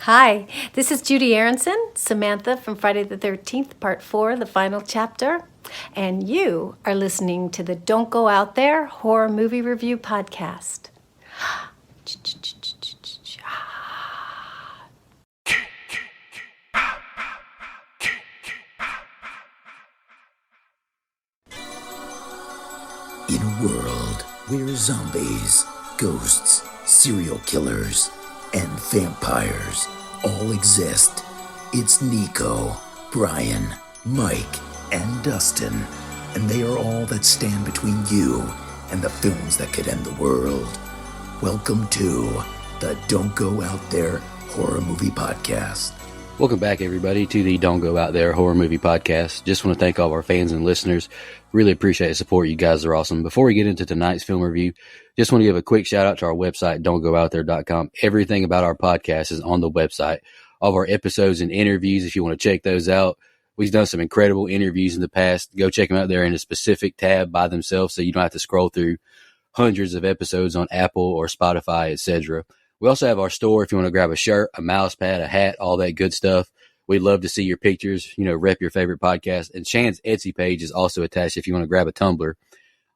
Hi, this is Judy Aronson, Samantha from Friday the 13th, Part 4, the final chapter. And you are listening to the Don't Go Out There Horror Movie Review Podcast. In a world where zombies, ghosts, serial killers, and vampires all exist, it's Nico, Brian, Mike, and Dustin, and they are all that stand between you and the films that could end the world. Welcome to the Don't Go Out There Horror Movie Podcast. Welcome back, everybody, to the Don't Go Out There Horror Movie Podcast. Just want to thank all of our fans and listeners. Really appreciate the support. You guys are awesome. Before we get into tonight's film review, just want to give a quick shout out to our website, don'tgoouthere.com. Everything about our podcast is on the website. All of our episodes and interviews, if you want to check those out. We've done some incredible interviews in the past. Go check them out there in a specific tab by themselves so you don't have to scroll through hundreds of episodes on Apple or Spotify, etc. We also have our store if you want to grab a shirt, a mouse pad, a hat, all that good stuff. We'd love to see your pictures, rep your favorite podcast. And Shan's Etsy page is also attached if you want to grab a tumbler.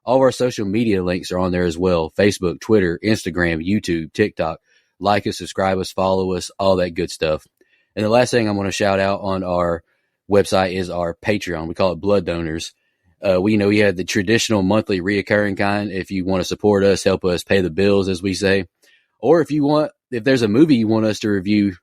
All of our social media links are on there as well. Facebook, Twitter, Instagram, YouTube, TikTok. Like us, subscribe us, follow us, all that good stuff. And the last thing I want to shout out on our website is our Patreon. We call it Blood Donors. We have the traditional monthly reoccurring kind. If you want to support us, help us pay the bills, as we say. Or if there's a movie you want us to review,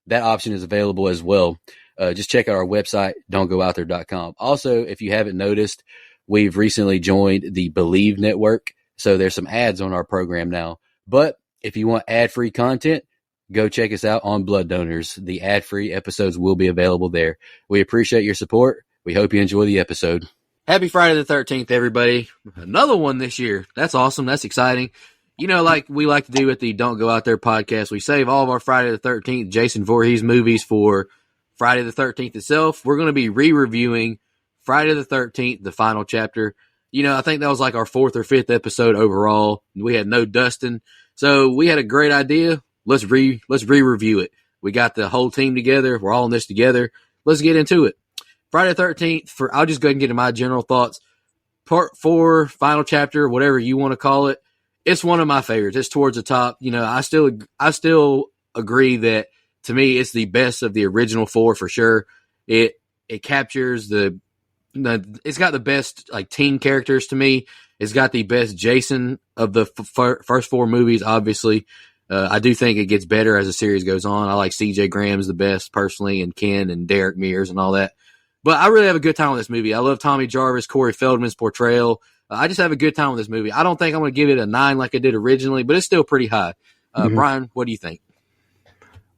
that option is available as well. Just check out our website, don'tgoouthere.com. Also, if you haven't noticed, we've recently joined the Believe Network. So there's some ads on our program now. But if you want ad-free content, go check us out on Blood Donors. The ad-free episodes will be available there. We appreciate your support. We hope you enjoy the episode. Happy Friday the 13th, everybody. Another one this year. That's awesome. That's exciting. Like we like to do at the Don't Go Out There podcast, we save all of our Friday the 13th Jason Voorhees movies for Friday the 13th itself. We're going to be re-reviewing Friday the 13th, the final chapter. I think that was like our 4th or 5th episode overall. We had no Dustin. So we had a great idea. Let's re-review it. We got the whole team together. We're all in this together. Let's get into it. Friday the 13th, I'll just go ahead and get into my general thoughts. Part 4, final chapter, whatever you want to call it. It's one of my favorites. It's towards the top. I still agree that, to me, it's the best of the original 4 for sure. It captures it's got the best teen characters to me. It's got the best Jason of the first 4 movies, obviously. I do think it gets better as the series goes on. I like C.J. Graham's the best personally, and Ken and Derek Mears and all that. But I really have a good time with this movie. I love Tommy Jarvis, Corey Feldman's portrayal. I just have a good time with this movie. I don't think I'm going to give it a 9 like I did originally, but it's still pretty high. Brian, what do you think?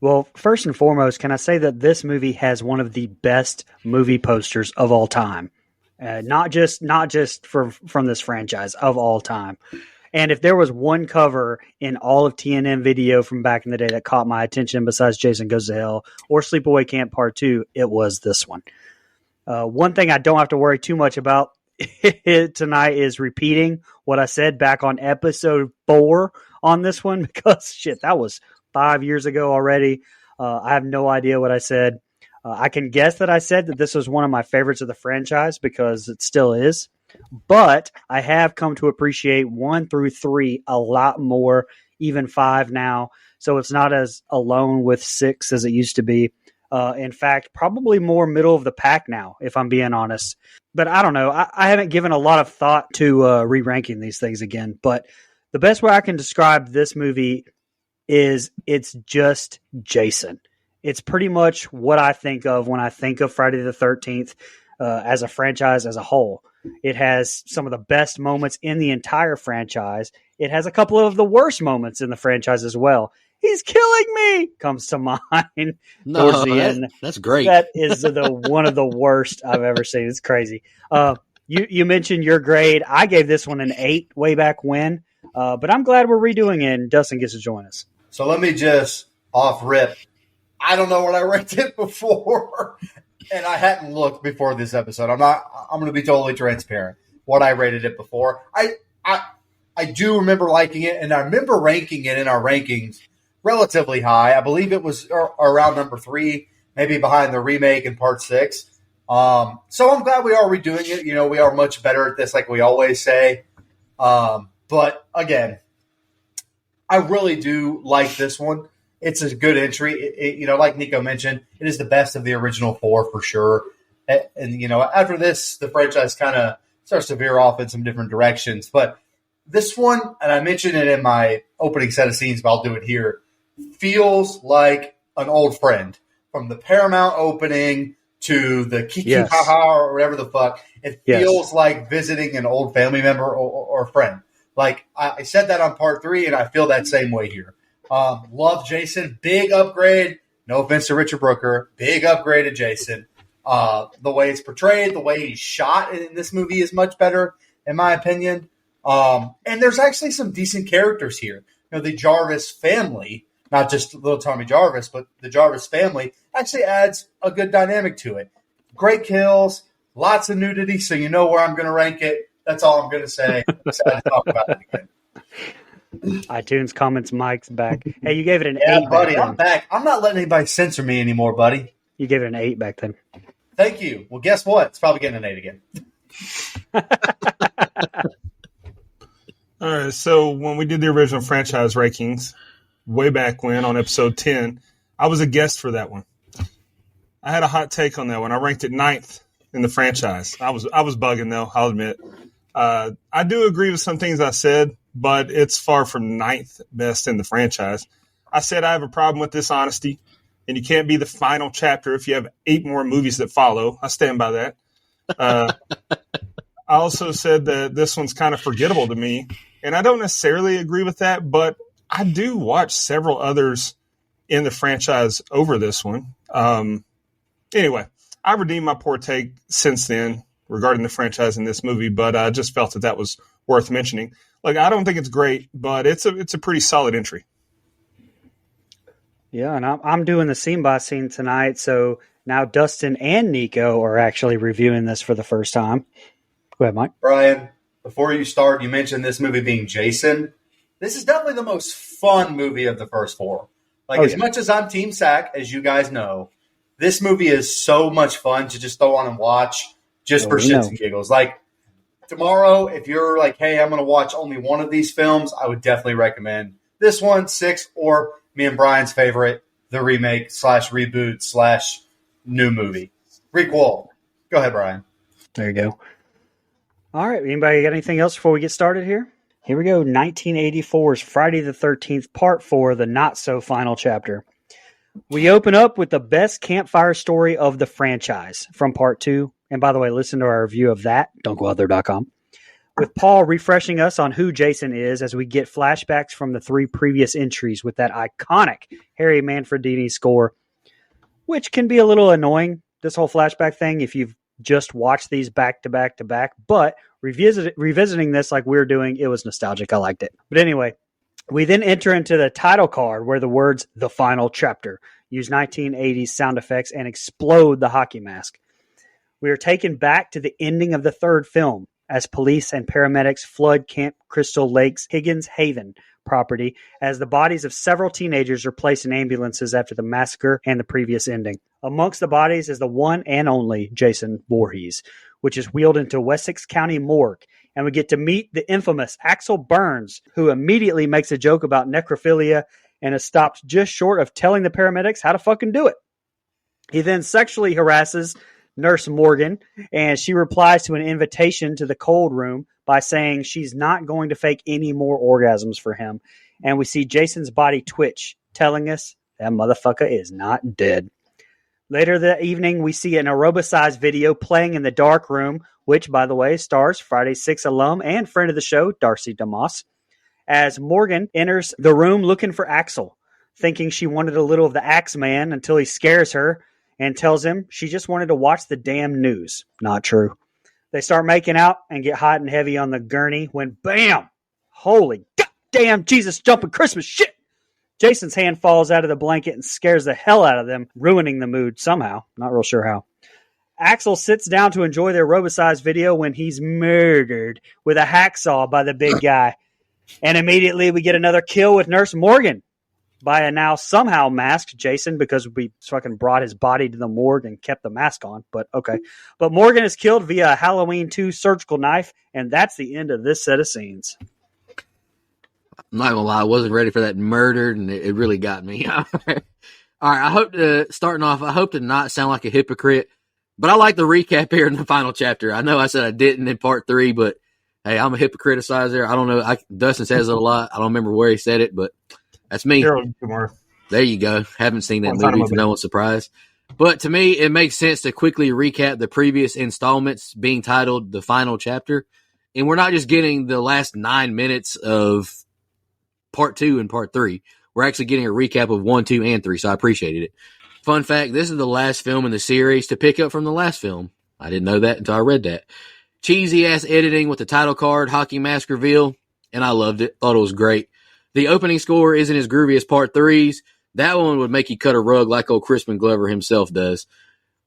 Well, first and foremost, can I say that this movie has one of the best movie posters of all time? Not just from this franchise, of all time. And if there was one cover in all of TNN video from back in the day that caught my attention besides Jason Goes to Hell or Sleepaway Camp Part 2, it was this one. One thing I don't have to worry too much about tonight is repeating what I said back on episode 4 on this one, because that was 5 years ago already. I have no idea what I said. I can guess that I said that this was one of my favorites of the franchise, because it still is. But I have come to appreciate 1 through 3 a lot more, even 5 now. So it's not as alone with 6 as it used to be. In fact, probably more middle of the pack now, if I'm being honest. But I don't know. I haven't given a lot of thought to re-ranking these things again. But the best way I can describe this movie is it's just Jason. It's pretty much what I think of when I think of Friday the 13th as a franchise as a whole. It has some of the best moments in the entire franchise. It has a couple of the worst moments in the franchise as well. He's killing me comes to mind towards the end. That's great. That is one of the worst I've ever seen. It's crazy. You mentioned your grade. I gave this one an 8 way back when, but I'm glad we're redoing it and Dustin gets to join us. So let me just off rip. I don't know what I rated it before, and I hadn't looked before this episode. I'm going to be totally transparent. What I rated it before, I do remember liking it, and I remember ranking it in our rankings relatively high. I believe it was around number 3, maybe behind the remake in part 6. So I'm glad we are redoing it. We are much better at this, like we always say. But again, I really do like this one. It's a good entry. Like Nico mentioned, it is the best of the original 4 for sure. And after this, the franchise kind of starts to veer off in some different directions. But this one, and I mentioned it in my opening set of scenes, but I'll do it here, feels like an old friend. From the Paramount opening to the Kiki Haha or whatever the fuck, it feels like visiting an old family member or friend. Like, I said that on part 3, and I feel that same way here. Love Jason. Big upgrade. No offense to Richard Brooker. Big upgrade to Jason. The way it's portrayed, the way he's shot in this movie is much better, in my opinion. And there's actually some decent characters here. The Jarvis family, not just little Tommy Jarvis, but the Jarvis family actually adds a good dynamic to it. Great kills, lots of nudity, so you know where I'm going to rank it. That's all I'm going to say. I'm excited to talk about it again. iTunes comments, Mike's back. Hey, you gave it an 8 buddy, back then. I'm back. I'm not letting anybody censor me anymore, buddy. You gave it an 8 back then. Thank you. Well, guess what? It's probably getting an 8 again. All right, so when we did the original franchise rankings way back when on episode 10, I was a guest for that one. I had a hot take on that one. I ranked it 9th in the franchise. I was bugging, though, I'll admit. I do agree with some things I said, but it's far from 9th best in the franchise. I said I have a problem with dishonesty, and you can't be the final chapter if you have 8 more movies that follow. I stand by that. I also said that this one's kind of forgettable to me, and I don't necessarily agree with that, but I do watch several others in the franchise over this one. Anyway, I redeemed my poor take since then regarding the franchise in this movie, but I just felt that was worth mentioning. Like, I don't think it's great, but it's a pretty solid entry. Yeah, and I'm doing the scene by scene tonight, so now Dustin and Nico are actually reviewing this for the first time. Go ahead, Mike. Brian, before you start, you mentioned this movie being Jason. This is definitely the most fun movie of the first 4. As much as I'm Team Sack, as you guys know, this movie is so much fun to just throw on and watch just for shits and giggles. Like, tomorrow, if you're like, hey, I'm going to watch only one of these films, I would definitely recommend this one, 6, or me and Brian's favorite, the remake / reboot / new movie. Requel. Go ahead, Brian. There you go. All right. Anybody got anything else before we get started here? Here we go. 1984's Friday the 13th, Part 4, the not-so-final chapter. We open up with the best campfire story of the franchise from Part 2. And by the way, listen to our review of that, don'tgoooutthere.com. With Paul refreshing us on who Jason is as we get flashbacks from the 3 previous entries with that iconic Harry Manfredini score, which can be a little annoying, this whole flashback thing, if you've just watched these back to back to back. But revisiting this like we're doing, it was nostalgic. I liked it. But anyway, we then enter into the title card where the words "the final chapter" use 1980s sound effects and explode the hockey mask. We are taken back to the ending of the 3rd film as police and paramedics flood Camp Crystal Lake's Higgins Haven property as the bodies of several teenagers are placed in ambulances after the massacre and the previous ending. Amongst the bodies is the one and only Jason Voorhees, which is wheeled into Wessex County morgue, and we get to meet the infamous Axel Burns, who immediately makes a joke about necrophilia and is stopped just short of telling the paramedics how to fucking do it. He then sexually harasses Nurse Morgan, and she replies to an invitation to the cold room by saying she's not going to fake any more orgasms for him. And we see Jason's body twitch, telling us that motherfucker is not dead. Later that evening, we see an aerobicized video playing in the dark room, which, by the way, stars Friday 6 alum and friend of the show, Darcy DeMoss, as Morgan enters the room looking for Axel, thinking she wanted a little of the Axeman until he scares her and tells him she just wanted to watch the damn news. Not true. They start making out and get hot and heavy on the gurney when, bam! Holy goddamn Jesus jumping Christmas shit! Jason's hand falls out of the blanket and scares the hell out of them, ruining the mood somehow. Not real sure how. Axel sits down to enjoy their aerobicized video when he's murdered with a hacksaw by the big guy. And immediately we get another kill with Nurse Morgan. by a now somehow masked Jason because we fucking brought his body to the morgue and kept the mask on. But okay. But Morgan is killed via a Halloween 2 surgical knife, and that's the end of this set of scenes. I'm not gonna lie, I wasn't ready for that murder, and it really got me. All right, I hope to not sound like a hypocrite, but I like the recap here in the final chapter. I know I said I didn't in part 3, but hey, I'm a hypocriticizer. I don't know. Dustin says it a lot. I don't remember where he said it, but that's me. Harold Kumar. There you go. Haven't seen that Well, movie, for no one's surprise. But to me, it makes sense to quickly recap the previous installments being titled The Final Chapter. And we're not just getting the last 9 minutes of part 2 and part 3. We're actually getting a recap of 1, 2, and 3, so I appreciated it. Fun fact, this is the last film in the series to pick up from the last film. I didn't know that until I read that. Cheesy-ass editing with the title card, hockey mask reveal, and I loved it. Thought it was great. The opening score isn't as groovy as part 3's. That one would make you cut a rug like old Crispin Glover himself does.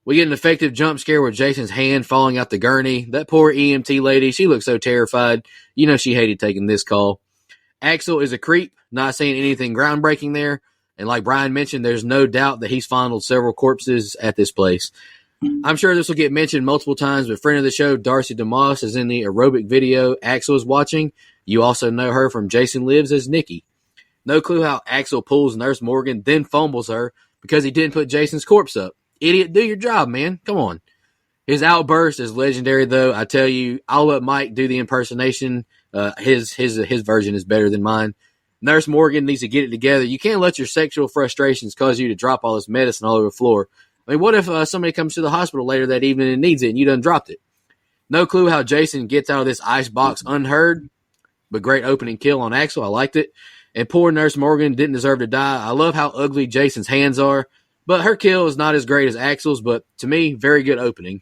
We get an effective jump scare with Jason's hand falling out the gurney. That poor EMT lady, she looked so terrified. You know she hated taking this call. Axel is a creep, not saying anything groundbreaking there. And like Brian mentioned, there's no doubt that he's fondled several corpses at this place. I'm sure this will get mentioned multiple times, but friend of the show, Darcy DeMoss, is in the aerobic video Axel is watching. You also know her from Jason Lives as Nikki. No clue how Axel pulls Nurse Morgan, then fumbles her because he didn't put Jason's corpse up. Idiot, do your job, man. Come on. His outburst is legendary, though. I tell you, I'll let Mike do the impersonation. His version is better than mine. Nurse Morgan needs to get it together. You can't let your sexual frustrations cause you to drop all this medicine all over the floor. I mean, what if somebody comes to the hospital later that evening and needs it and you done dropped it? No clue how Jason gets out of this ice box unheard, but great opening kill on Axel. I liked it. And poor Nurse Morgan didn't deserve to die. I love how ugly Jason's hands are, but her kill is not as great as Axel's, but to me, very good opening.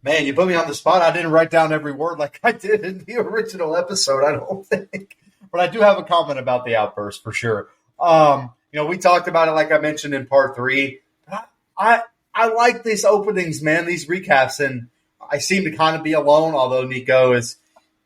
Man, you put me on the spot. I didn't write down every word like I did in the original episode, I don't think. But I do have a comment about the outburst for sure. We talked about it like I mentioned in part 3. I like these openings, man, these recaps, and I seem to kind of be alone, although Nico is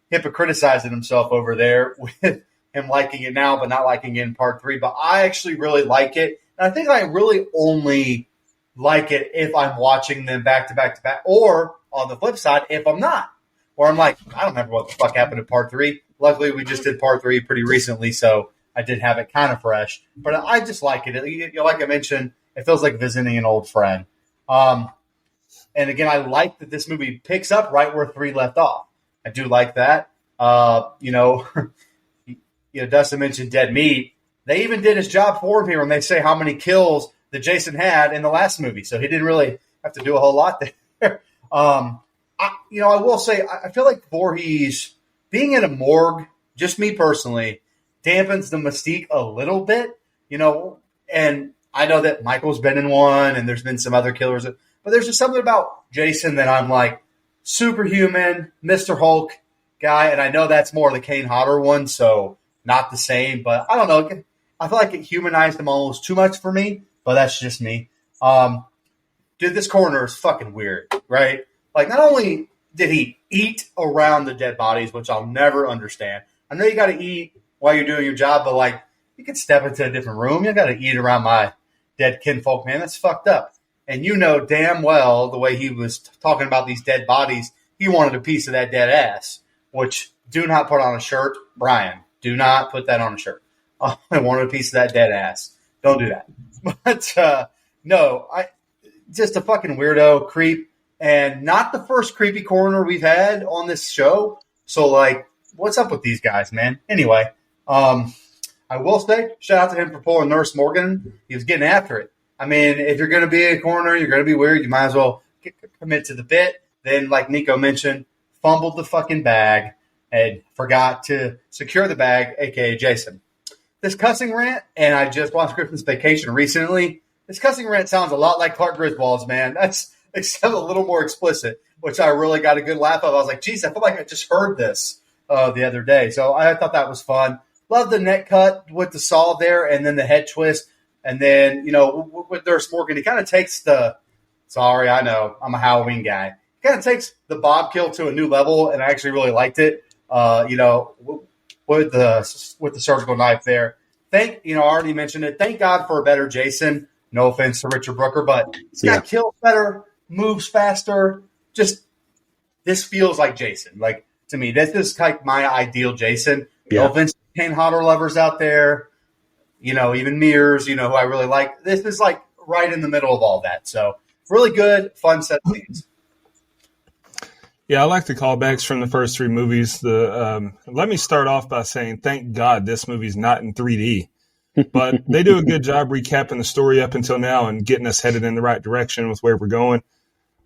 hypocriticizing himself over there with him liking it now but not liking it in part 3. But I actually really like it. And I think I really only like it if I'm watching them back to back to back, or on the flip side, if I'm not. Or I'm like, I don't remember what the fuck happened in part 3. Luckily, we just did part 3 pretty recently, so I did have it kind of fresh. But I just like it. Like I mentioned, it feels like visiting an old friend. And again, I like that this movie picks up right where 3 left off. I do like that. Dustin mentioned dead meat. They even did his job for him here when they say how many kills that Jason had in the last movie. So he didn't really have to do a whole lot there. I will say, I feel like Voorhees being in a morgue, just me personally, dampens the mystique a little bit, and I know that Michael's been in one and there's been some other killers, but there's just something about Jason that I'm like superhuman, Mr. Hulk guy. And I know that's more the Kane Hodder one, so not the same, but I don't know. I feel like it humanized him almost too much for me, but that's just me. Dude, this coroner is fucking weird, right? Like, not only did he eat around the dead bodies, which I'll never understand. I know you got to eat while you're doing your job, but like, you could step into a different room. You got to eat around my dead kinfolk, man. That's fucked up. And you know damn well the way he was talking about these dead bodies, he wanted a piece of that dead ass, which do not put on a shirt. Brian, do not put that on a shirt. I wanted a piece of that dead ass. Don't do that. But no, just a fucking weirdo creep. And not the first creepy coroner we've had on this show. So, like, what's up with these guys, man? Anyway, I will say, shout out to him for pulling Nurse Morgan. He was getting after it. I mean, if you're going to be a coroner, you're going to be weird, you might as well commit to the bit. Then, like Nico mentioned, fumbled the fucking bag and forgot to secure the bag, a.k.a. Jason. This cussing rant, and I just watched Christmas Vacation recently, this cussing rant sounds a lot like Clark Griswold's, man. That's except a little more explicit, which I really got a good laugh of. I was like, geez, I feel like I just heard this the other day. So I thought that was fun. Love the neck cut with the saw there and then the head twist. And then, with Nurse Morgan, he kind of takes sorry, I know, I'm a Halloween guy. He kind of takes the Bob kill to a new level, and I actually really liked it. With the surgical knife there. I already mentioned it. Thank God for a better Jason. No offense to Richard Brooker, but this guy kills better, moves faster. Just this feels like Jason. Like, to me, this is like my ideal Jason. Yeah. No offense to Kane Hodder lovers out there. Even Mears, who I really like. This is like right in the middle of all that. So really good, fun set of scenes. Yeah, I like the callbacks from the first three movies. Let me start off by saying, thank God this movie's not in 3D. But they do a good job recapping the story up until now and getting us headed in the right direction with where we're going.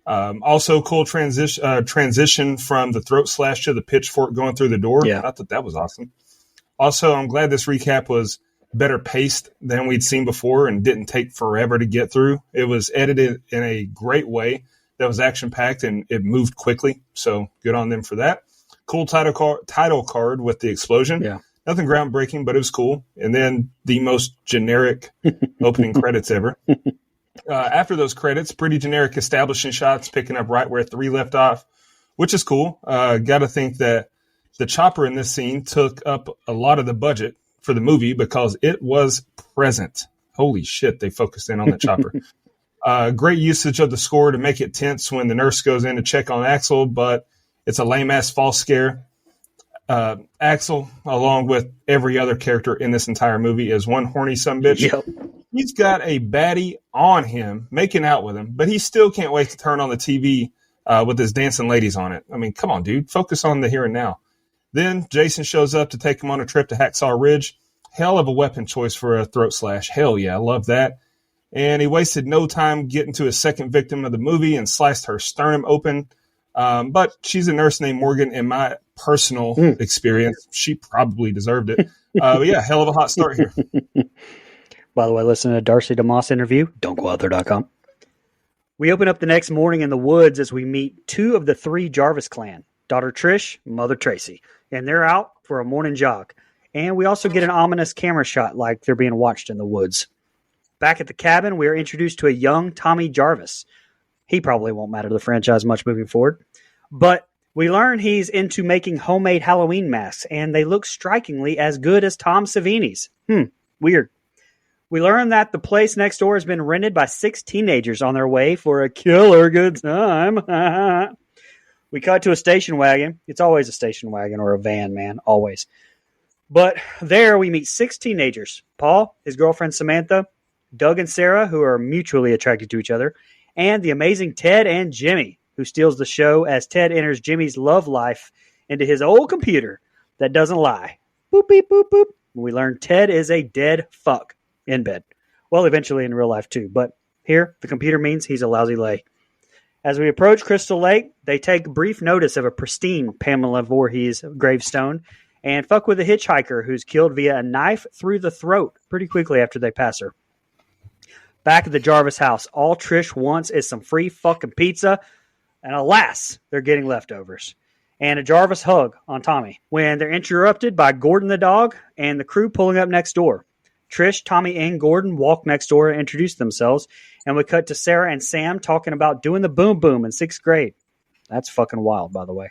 Also, cool transition from the throat slash to the pitchfork going through the door. Yeah. I thought that was awesome. Also, I'm glad this recap was better paced than we'd seen before and didn't take forever to get through. It was edited in a great way that was action-packed and it moved quickly. So good on them for that. Cool title card with the explosion. Yeah. Nothing groundbreaking, but it was cool. And then the most generic opening credits ever. After those credits, pretty generic establishing shots, picking up right where 3 left off, which is cool. Got to think that the chopper in this scene took up a lot of the budget for the movie because it was present. Holy shit, they focused in on the chopper. Great usage of the score to make it tense when the nurse goes in to check on Axel, but it's a lame-ass false scare. Axel, along with every other character in this entire movie, is one horny sumbitch. Yep. He's got a baddie on him, making out with him, but he still can't wait to turn on the TV with his dancing ladies on it. I mean, come on, dude. Focus on the here and now. Then Jason shows up to take him on a trip to Hacksaw Ridge. Hell of a weapon choice for a throat slash. Hell yeah, I love that. And he wasted no time getting to his second victim of the movie and sliced her sternum open. But she's a nurse named Morgan. In my personal experience, she probably deserved it. But yeah, hell of a hot start here. By the way, listen to Darcy DeMoss interview, don'tgooutthere.com. We open up the next morning in the woods as we meet 2 of the 3 Jarvis clan, daughter Trish, mother Tracy, and they're out for a morning jog. And we also get an ominous camera shot like they're being watched in the woods. Back at the cabin, we are introduced to a young Tommy Jarvis. He probably won't matter to the franchise much moving forward. But we learn he's into making homemade Halloween masks, and they look strikingly as good as Tom Savini's. Weird. We learn that the place next door has been rented by 6 teenagers on their way for a killer good time. We cut to a station wagon. It's always a station wagon or a van, man, always. But there we meet 6 teenagers. Paul, his girlfriend Samantha, Doug and Sarah, who are mutually attracted to each other, and the amazing Ted and Jimmy, who steals the show as Ted enters Jimmy's love life into his old computer that doesn't lie. Boop, beep, boop, boop. We learn Ted is a dead fuck in bed. Well, eventually in real life too, but here the computer means he's a lousy lay. As we approach Crystal Lake, they take brief notice of a pristine Pamela Voorhees gravestone and fuck with a hitchhiker who's killed via a knife through the throat pretty quickly after they pass her. Back at the Jarvis house, all Trish wants is some free fucking pizza, and alas, they're getting leftovers. And a Jarvis hug on Tommy when they're interrupted by Gordon the dog and the crew pulling up next door. Trish, Tommy, and Gordon walk next door and introduce themselves, and we cut to Sarah and Sam talking about doing the boom boom in 6th grade. That's fucking wild, by the way.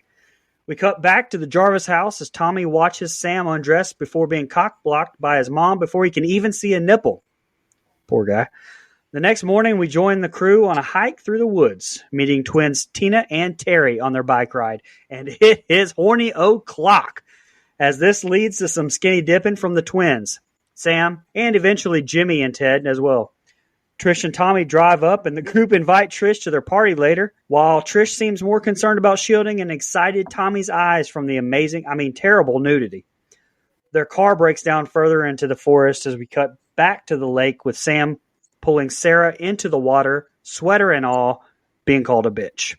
We cut back to the Jarvis house as Tommy watches Sam undress before being cock-blocked by his mom before he can even see a nipple. Poor guy. The next morning, we join the crew on a hike through the woods, meeting twins Tina and Terry on their bike ride, and it is horny o'clock, as this leads to some skinny dipping from the twins, Sam, and eventually Jimmy and Ted as well. Trish and Tommy drive up, and the group invite Trish to their party later, while Trish seems more concerned about shielding and excited Tommy's eyes from the terrible nudity. Their car breaks down further into the forest as we cut back to the lake with Sam pulling Sarah into the water, sweater and all, being called a bitch.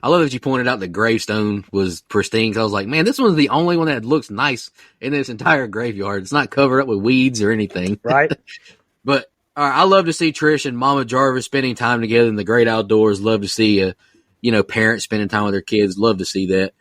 I love that you pointed out the gravestone was pristine, because I was like, man, this one's the only one that looks nice in this entire graveyard. It's not covered up with weeds or anything. Right? But I love to see Trish and Mama Jarvis spending time together in the great outdoors. Love to see parents spending time with their kids. Love to see that.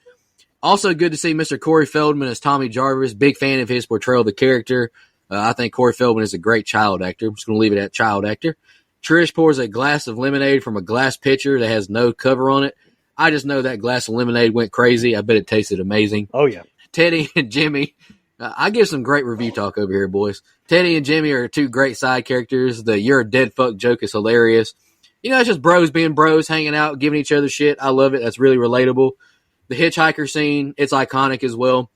Also good to see Mr. Corey Feldman as Tommy Jarvis. Big fan of his portrayal of the character. I think Corey Feldman is a great child actor. I'm just going to leave it at child actor. Trish pours a glass of lemonade from a glass pitcher that has no cover on it. I just know that glass of lemonade went crazy. I bet it tasted amazing. Oh, yeah. Teddy and Jimmy I give some great review talk over here, boys. Teddy and Jimmy are two great side characters. The "you're a dead fuck" joke is hilarious. It's just bros being bros, hanging out, giving each other shit. I love it. That's really relatable. The hitchhiker scene, it's iconic as well.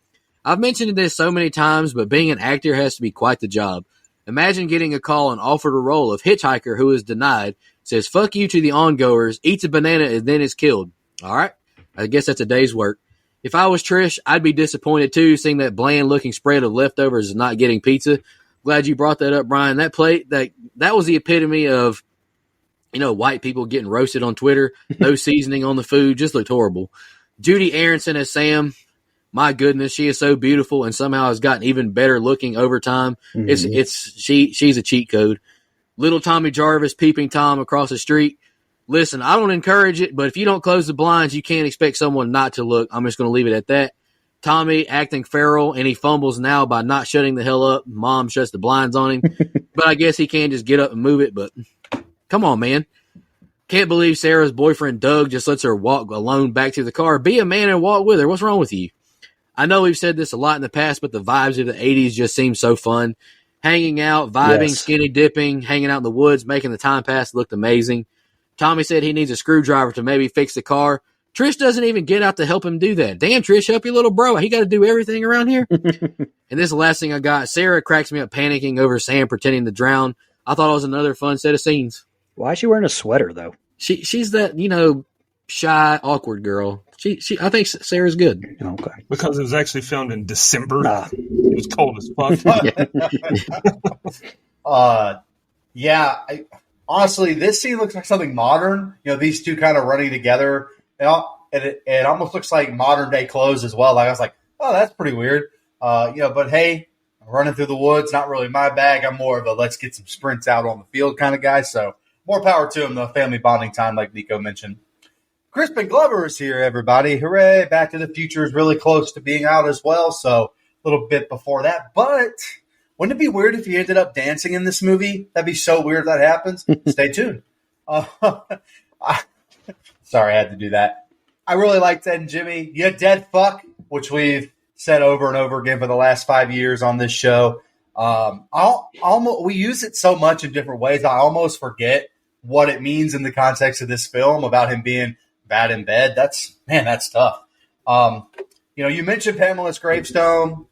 I've mentioned this so many times, but being an actor has to be quite the job. Imagine getting a call and offered a role of hitchhiker who is denied, says fuck you to the ongoers, eats a banana, and then is killed. All right? I guess that's a day's work. If I was Trish, I'd be disappointed too, seeing that bland-looking spread of leftovers is not getting pizza. Glad you brought that up, Brian. That plate, that was the epitome of, white people getting roasted on Twitter. No seasoning on the food, just looked horrible. Judy Aronson as Sam, my goodness, she is so beautiful and somehow has gotten even better looking over time. Mm-hmm. She's a cheat code. Little Tommy Jarvis peeping Tom across the street. Listen, I don't encourage it, but if you don't close the blinds, you can't expect someone not to look. I'm just going to leave it at that. Tommy acting feral, and he fumbles now by not shutting the hell up. Mom shuts the blinds on him. But I guess he can just get up and move it. But come on, man. Can't believe Sarah's boyfriend, Doug, just lets her walk alone back to the car. Be a man and walk with her. What's wrong with you? I know we've said this a lot in the past, but the vibes of the 80s just seem so fun. Hanging out, vibing, yes. Skinny dipping, hanging out in the woods, making the time pass looked amazing. Tommy said he needs a screwdriver to maybe fix the car. Trish doesn't even get out to help him do that. Damn, Trish, help your little bro. He got to do everything around here. And this is the last thing I got. Sarah cracks me up panicking over Sam pretending to drown. I thought it was another fun set of scenes. Why is she wearing a sweater, though? She's that, shy, awkward girl. I think Sarah's good. Okay. Because it was actually filmed in December. It was cold as fuck. Honestly, this scene looks like something modern. These two kind of running together. It almost looks like modern day clothes as well. Like I was like, oh, that's pretty weird. But hey, running through the woods, not really my bag. I'm more of a let's get some sprints out on the field kind of guy. So more power to him, the family bonding time, like Nico mentioned. Crispin Glover is here, everybody. Hooray. Back to the Future is really close to being out as well. So a little bit before that. But wouldn't it be weird if he ended up dancing in this movie? That'd be so weird if that happens. Stay tuned. Sorry, I had to do that. I really like Ted and Jimmy. You dead fuck, which we've said over and over again for the last 5 years on this show. We use it so much in different ways, I almost forget what it means in the context of this film about him being bad in bed. That's tough. You mentioned Pamela's gravestone.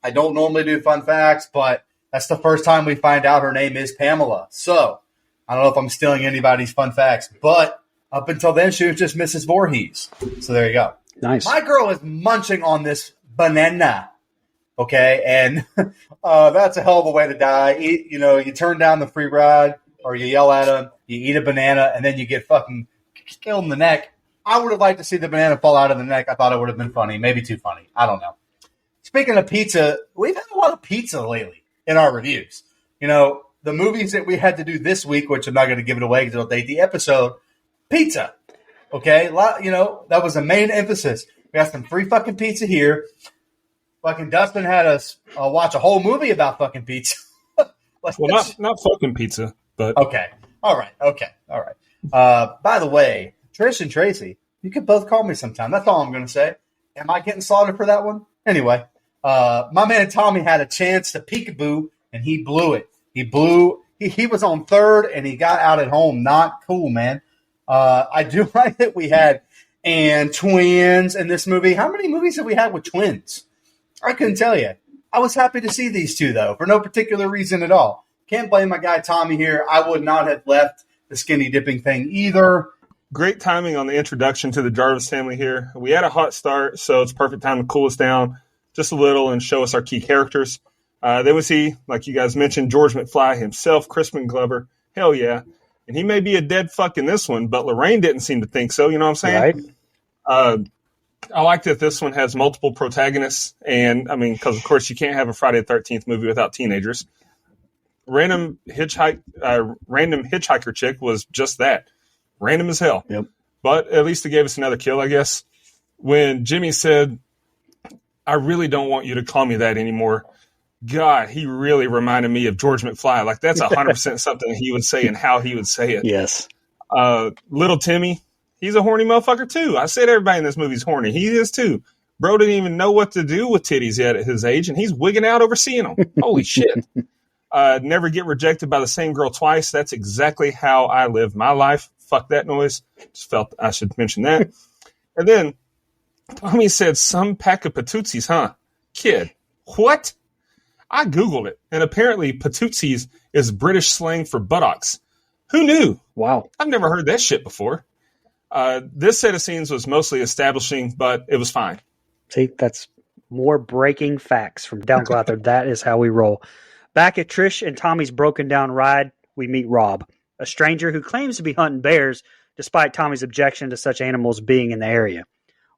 I don't normally do fun facts, but that's the first time we find out her name is Pamela. So I don't know if I'm stealing anybody's fun facts, but up until then, she was just Mrs. Voorhees. So there you go. Nice. My girl is munching on this banana. Okay, and that's a hell of a way to die. You turn down the free ride, or you yell at him, you eat a banana, and then you get fucking killed in the neck. I would have liked to see the banana fall out of the neck. I thought it would have been funny. Maybe too funny. I don't know. Speaking of pizza, we've had a lot of pizza lately in our reviews. The movies that we had to do this week, which I'm not going to give it away because it'll date the episode, pizza. Okay? That was the main emphasis. We got some free fucking pizza here. Fucking Dustin had us watch a whole movie about fucking pizza. Well, not fucking pizza, but... Okay. All right. By the way, Trish and Tracy, you can both call me sometime. That's all I'm going to say. Am I getting slaughtered for that one? Anyway, my man Tommy had a chance to peekaboo, and he blew it. He was on third, and he got out at home. Not cool, man. I do like that we had twins in this movie. How many movies have we had with twins? I couldn't tell you. I was happy to see these two, though, for no particular reason at all. Can't blame my guy Tommy here. I would not have left the skinny dipping thing either. Great timing on the introduction to the Jarvis family here. We had a hot start, so it's perfect time to cool us down just a little and show us our key characters. Then we see, like you guys mentioned, George McFly himself, Crispin Glover. Hell yeah. And he may be a dead fuck in this one, but Lorraine didn't seem to think so. You know what I'm saying? Right. I like that this one has multiple protagonists. And, because, of course, you can't have a Friday the 13th movie without teenagers. Random hitchhiker chick was just that. Random as hell. Yep. But at least it gave us another kill, I guess. When Jimmy said, I really don't want you to call me that anymore. God, he really reminded me of George McFly. Like, that's 100% something he would say and how he would say it. Yes. Little Timmy, he's a horny motherfucker, too. I said everybody in this movie's horny. He is, too. Bro didn't even know what to do with titties yet at his age, and he's wigging out over seeing them. Holy shit. Never get rejected by the same girl twice. That's exactly how I live my life. Fuck that noise. Just felt I should mention that. And then Tommy said, some pack of patootsies, huh? Kid, what? I Googled it, and apparently patootsies is British slang for buttocks. Who knew? Wow. I've never heard that shit before. This set of scenes was mostly establishing, but it was fine. See, that's more breaking facts from Don't Go Out There. That is how we roll. Back at Trish and Tommy's broken down ride, we meet Rob, a stranger who claims to be hunting bears, despite Tommy's objection to such animals being in the area.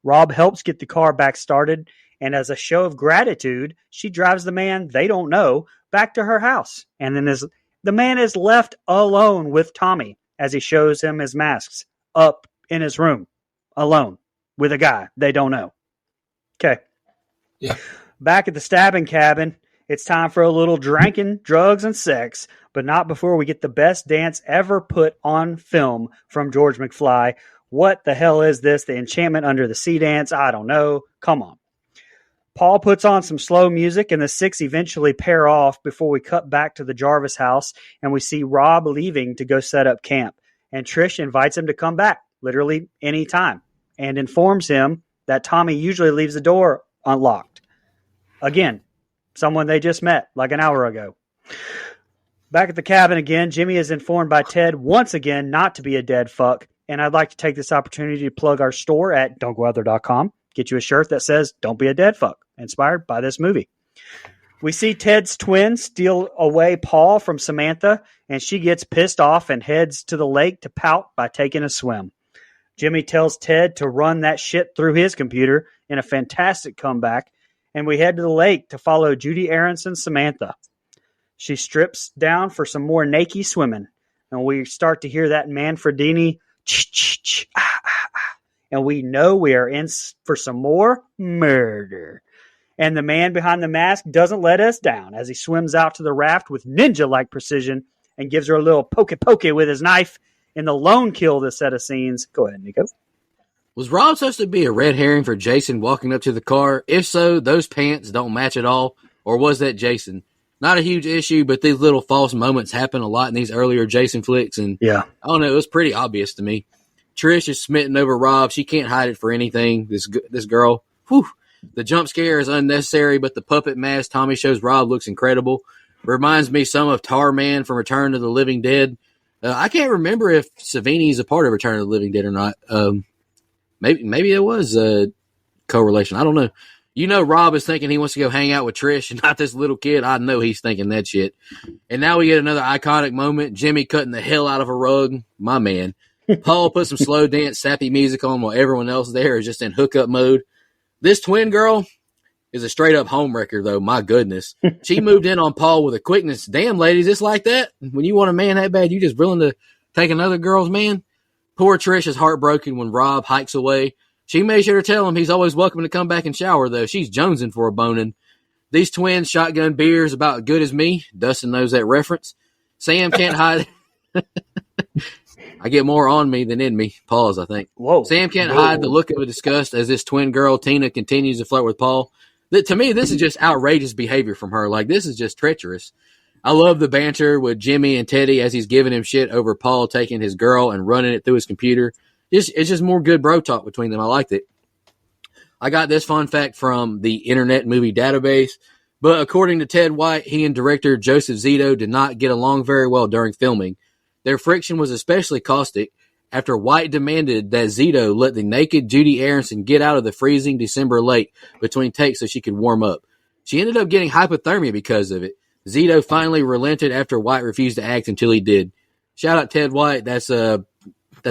Rob helps get the car back started, and as a show of gratitude, she drives the man they don't know back to her house. And then the man is left alone with Tommy as he shows him his masks up in his room, alone with a guy they don't know. Okay. Yeah. Back at the stabbing cabin, it's time for a little drinking, drugs, and sex, but not before we get the best dance ever put on film from George McFly. What the hell is this? The Enchantment Under the Sea dance? I don't know. Come on. Paul puts on some slow music, and the six eventually pair off before we cut back to the Jarvis house, and we see Rob leaving to go set up camp. And Trish invites him to come back, literally any time, and informs him that Tommy usually leaves the door unlocked. Again, someone they just met like an hour ago. Back at the cabin again, Jimmy is informed by Ted once again not to be a dead fuck, and I'd like to take this opportunity to plug our store at don'tgooutthere.com. Get you a shirt that says, don't be a dead fuck, inspired by this movie. We see Ted's twin steal away Paul from Samantha, and she gets pissed off and heads to the lake to pout by taking a swim. Jimmy tells Ted to run that shit through his computer in a fantastic comeback, and we head to the lake to follow Judy Aronson Samantha. She strips down for some more naked swimming, and we start to hear that Manfredini and we know we are in for some more murder. And the man behind the mask doesn't let us down as he swims out to the raft with ninja-like precision and gives her a little poke with his knife in the lone kill of this set of scenes. Go ahead, Nico. Was Rob supposed to be a red herring for Jason walking up to the car? If so, those pants don't match at all. Or was that Jason? Not a huge issue, but these little false moments happen a lot in these earlier Jason flicks. And yeah, I don't know, it was pretty obvious to me. Trish is smitten over Rob. She can't hide it for anything. This girl, whew. The jump scare is unnecessary, but the puppet mask Tommy shows Rob looks incredible. Reminds me some of Tar-Man from Return of the Living Dead. I can't remember if Savini is a part of Return of the Living Dead or not. Maybe it was a correlation. I don't know. You know, Rob is thinking he wants to go hang out with Trish and not this little kid. I know he's thinking that shit. And now we get another iconic moment. Jimmy cutting the hell out of a rug. My man. Paul put some slow dance, sappy music on while everyone else there is just in hookup mode. This twin girl is a straight-up homewrecker, though. My goodness. She moved in on Paul with a quickness. Damn, ladies, it's like that. When you want a man that bad, you just willing to take another girl's man? Poor Trish is heartbroken when Rob hikes away. She made sure to tell him he's always welcome to come back and shower, though. She's jonesing for a boning. These twins shotgun beers about good as me. Dustin knows that reference. Sam can't hide. I get more on me than in me. Pause, I think. Whoa. Sam can't hide the look of disgust as this twin girl, Tina, continues to flirt with Paul. To me, this is just outrageous behavior from her. Like, this is just treacherous. I love the banter with Jimmy and Teddy as he's giving him shit over Paul taking his girl and running it through his computer. It's just more good bro talk between them. I liked it. I got this fun fact from the Internet Movie Database, but according to Ted White, he and director Joseph Zito did not get along very well during filming. Their friction was especially caustic after White demanded that Zito let the naked Judy Aronson get out of the freezing December lake between takes so she could warm up. She ended up getting hypothermia because of it. Zito finally relented after White refused to act until he did. Shout out Ted White. That's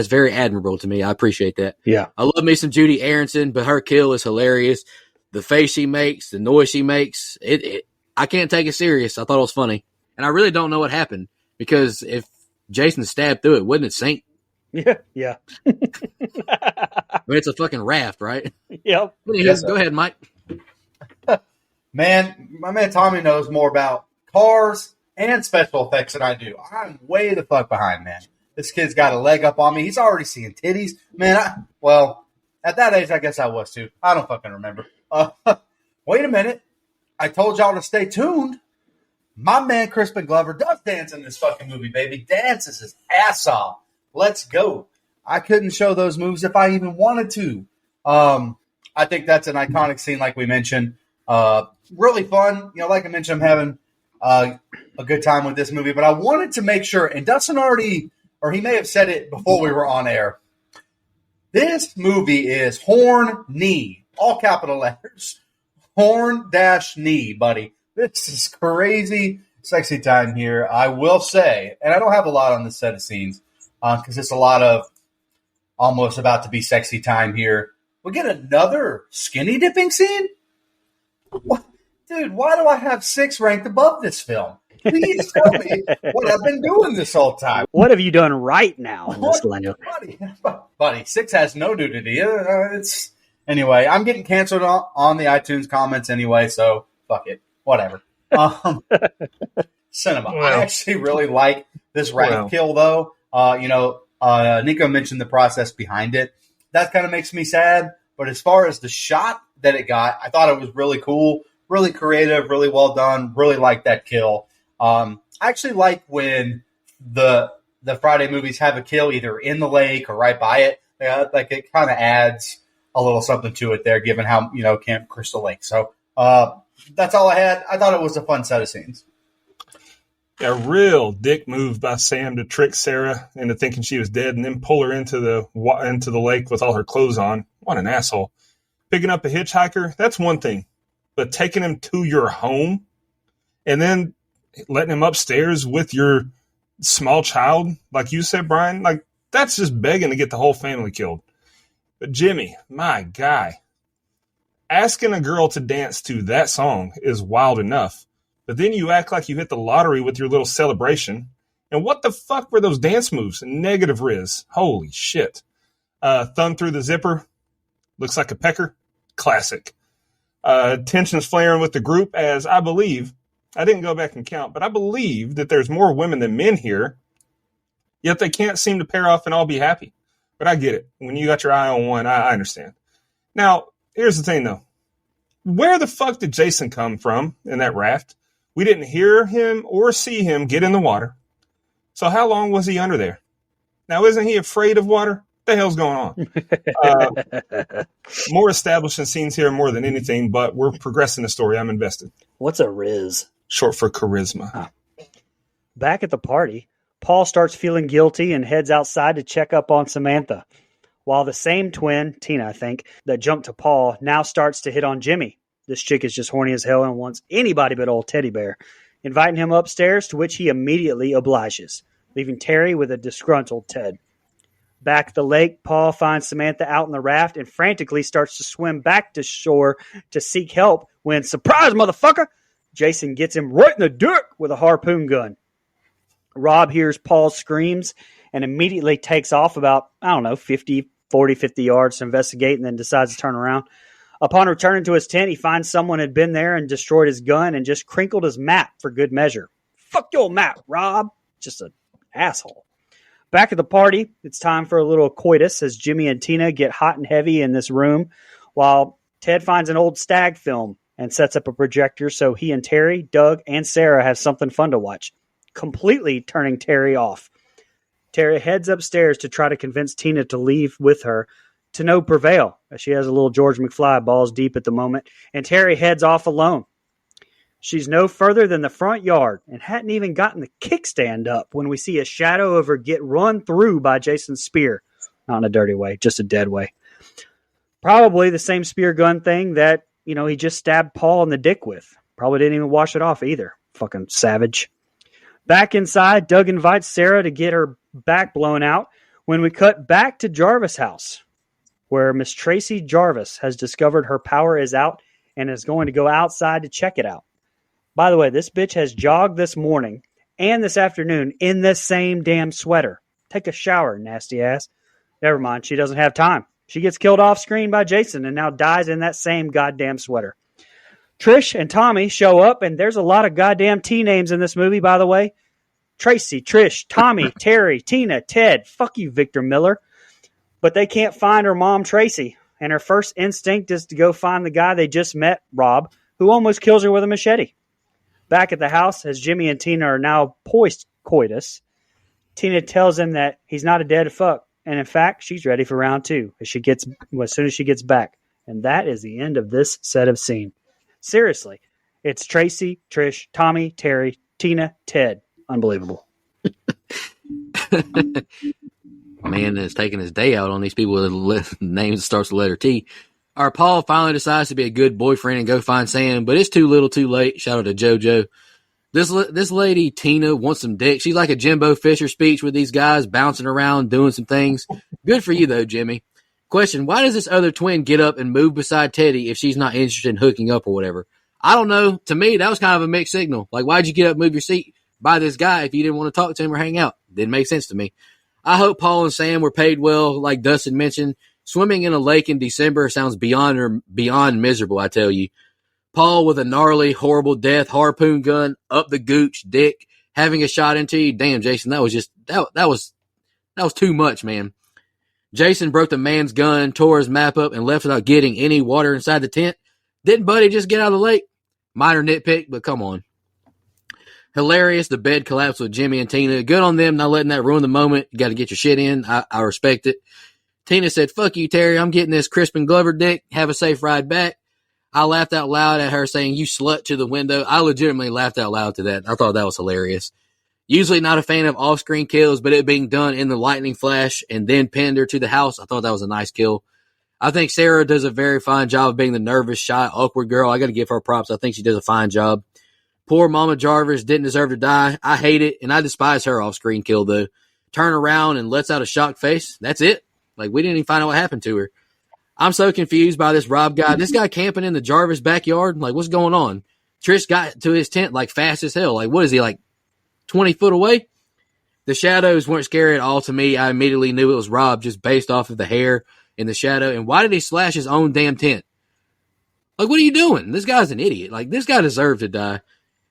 very admirable to me. I appreciate that. Yeah. I love me some Judy Aronson, but her kill is hilarious. The face she makes, the noise she makes, I can't take it serious. I thought it was funny. And I really don't know what happened because if Jason stabbed through it, wouldn't it sink? Yeah. Yeah. I mean, it's a fucking raft, right? Yep. Anyways, go ahead, Mike. Man, my man Tommy knows more about cars and special effects than I do. I'm way the fuck behind, man. This kid's got a leg up on me. He's already seeing titties. Man, well, at that age, I guess I was too. I don't fucking remember. Wait a minute. I told y'all to stay tuned. My man Crispin Glover does dance in this fucking movie, baby. Dances his ass off. Let's go. I couldn't show those moves if I even wanted to. I think that's an iconic scene, like we mentioned. Really fun. Like I mentioned, I'm having a good time with this movie, but I wanted to make sure, and Dustin already, or he may have said it before we were on air, this movie is horny, all capital letters. Horn-knee, buddy. This is crazy sexy time here. I will say, and I don't have a lot on this set of scenes because it's a lot of almost about to be sexy time here. We get another skinny dipping scene? What? Dude, why do I have 6 ranked above this film? Please tell me what I've been doing this whole time. What have you done right now in this millennial? Buddy, 6 has no nudity. Anyway, I'm getting canceled on the iTunes comments anyway, so fuck it. Whatever. Cinema. Well, I actually really like this raft kill, though. Nico mentioned the process behind it. That kind of makes me sad. But as far as the shot that it got, I thought it was really cool, really creative, really well done. Really like that kill. I actually like when the Friday movies have a kill either in the lake or right by it. Like it kind of adds a little something to it there, given how, Camp Crystal Lake. So that's all I had. I thought it was a fun set of scenes. A real dick move by Sam to trick Sarah into thinking she was dead and then pull her into the lake with all her clothes on. What an asshole. Picking up a hitchhiker, that's one thing. But taking him to your home and then letting him upstairs with your small child, like you said, Brian, like that's just begging to get the whole family killed. But Jimmy, my guy, asking a girl to dance to that song is wild enough. But then you act like you hit the lottery with your little celebration. And what the fuck were those dance moves? Negative Riz. Holy shit. Thumb through the zipper. Looks like a pecker. Classic. Tensions flaring with the group as I believe, I didn't go back and count, but I believe that there's more women than men here. Yet they can't seem to pair off and all be happy. But I get it. When you got your eye on one, I understand. Now, here's the thing, though. Where the fuck did Jason come from in that raft? We didn't hear him or see him get in the water. So how long was he under there? Now, isn't he afraid of water? What the hell's going on? More establishing scenes here more than anything, but we're progressing the story. I'm invested. What's a Riz? Short for charisma. Oh. Back at the party, Paul starts feeling guilty and heads outside to check up on Samantha. While the same twin, Tina, I think, that jumped to Paul now starts to hit on Jimmy. This chick is just horny as hell and wants anybody but old Teddy Bear, inviting him upstairs, to which he immediately obliges, leaving Terry with a disgruntled Ted. Back at the lake, Paul finds Samantha out in the raft and frantically starts to swim back to shore to seek help when, surprise, motherfucker, Jason gets him right in the dick with a harpoon gun. Rob hears Paul's screams and immediately takes off about, 50 yards to investigate and then decides to turn around. Upon returning to his tent, he finds someone had been there and destroyed his gun and just crinkled his map for good measure. Fuck your map, Rob. Just an asshole. Back at the party, it's time for a little coitus as Jimmy and Tina get hot and heavy in this room while Ted finds an old Stag film and sets up a projector so he and Terry, Doug, and Sarah have something fun to watch, completely turning Terry off. Terry heads upstairs to try to convince Tina to leave with her, to no prevail, as she has a little George McFly balls deep at the moment, and Terry heads off alone. She's no further than the front yard and hadn't even gotten the kickstand up when we see a shadow of her get run through by Jason's spear. Not in a dirty way, just a dead way. Probably the same spear gun thing that, he just stabbed Paul in the dick with. Probably didn't even wash it off either. Fucking savage. Back inside, Doug invites Sarah to get her back blown out when we cut back to Jarvis' house, where Miss Tracy Jarvis has discovered her power is out and is going to go outside to check it out. By the way, this bitch has jogged this morning and this afternoon in the same damn sweater. Take a shower, nasty ass. Never mind, she doesn't have time. She gets killed off screen by Jason and now dies in that same goddamn sweater. Trish and Tommy show up, and there's a lot of goddamn T names in this movie, by the way. Tracy, Trish, Tommy, Terry, Tina, Ted. Fuck you, Victor Miller. But they can't find her mom, Tracy, and her first instinct is to go find the guy they just met, Rob, who almost kills her with a machete. Back at the house, as Jimmy and Tina are now post coitus, Tina tells him that he's not a dead fuck, and in fact, she's ready for round 2 as soon as she gets back. And that is the end of this set of scene. Seriously, it's Tracy, Trish, Tommy, Terry, Tina, Ted. Unbelievable. Man is taking his day out on these people with names that starts with the letter T. Our Paul finally decides to be a good boyfriend and go find Sam, but it's too little too late. Shout out to JoJo. This lady, Tina, wants some dick. She's like a Jimbo Fisher speech with these guys bouncing around, doing some things. Good for you, though, Jimmy. Question, why does this other twin get up and move beside Teddy if she's not interested in hooking up or whatever? I don't know. To me, that was kind of a mixed signal. Like, why'd you get up and move your seat by this guy if you didn't want to talk to him or hang out? Didn't make sense to me. I hope Paul and Sam were paid well, like Dustin mentioned. Swimming in a lake in December sounds beyond miserable, I tell you. Paul with a gnarly, horrible death, harpoon gun, up the gooch, dick, having a shot into you. Damn, Jason, that was too much, man. Jason broke the man's gun, tore his map up, and left without getting any water inside the tent. Didn't Buddy just get out of the lake? Minor nitpick, but come on. Hilarious, the bed collapse with Jimmy and Tina. Good on them, not letting that ruin the moment. You got to get your shit in. I respect it. Tina said, fuck you, Terry. I'm getting this Crispin Glover dick. Have a safe ride back. I laughed out loud at her saying, you slut, to the window. I legitimately laughed out loud to that. I thought that was hilarious. Usually not a fan of off-screen kills, but it being done in the lightning flash and then pinned her to the house, I thought that was a nice kill. I think Sarah does a very fine job of being the nervous, shy, awkward girl. I got to give her props. I think she does a fine job. Poor Mama Jarvis didn't deserve to die. I hate it, and I despise her off-screen kill, though. Turn around and lets out a shocked face. That's it. Like, we didn't even find out what happened to her. I'm so confused by this Rob guy. This guy camping in the Jarvis backyard? Like, what's going on? Trish got to his tent, like, fast as hell. Like, what is he, like, 20 foot away? The shadows weren't scary at all to me. I immediately knew it was Rob just based off of the hair in the shadow. And why did he slash his own damn tent? Like, what are you doing? This guy's an idiot. Like, this guy deserved to die.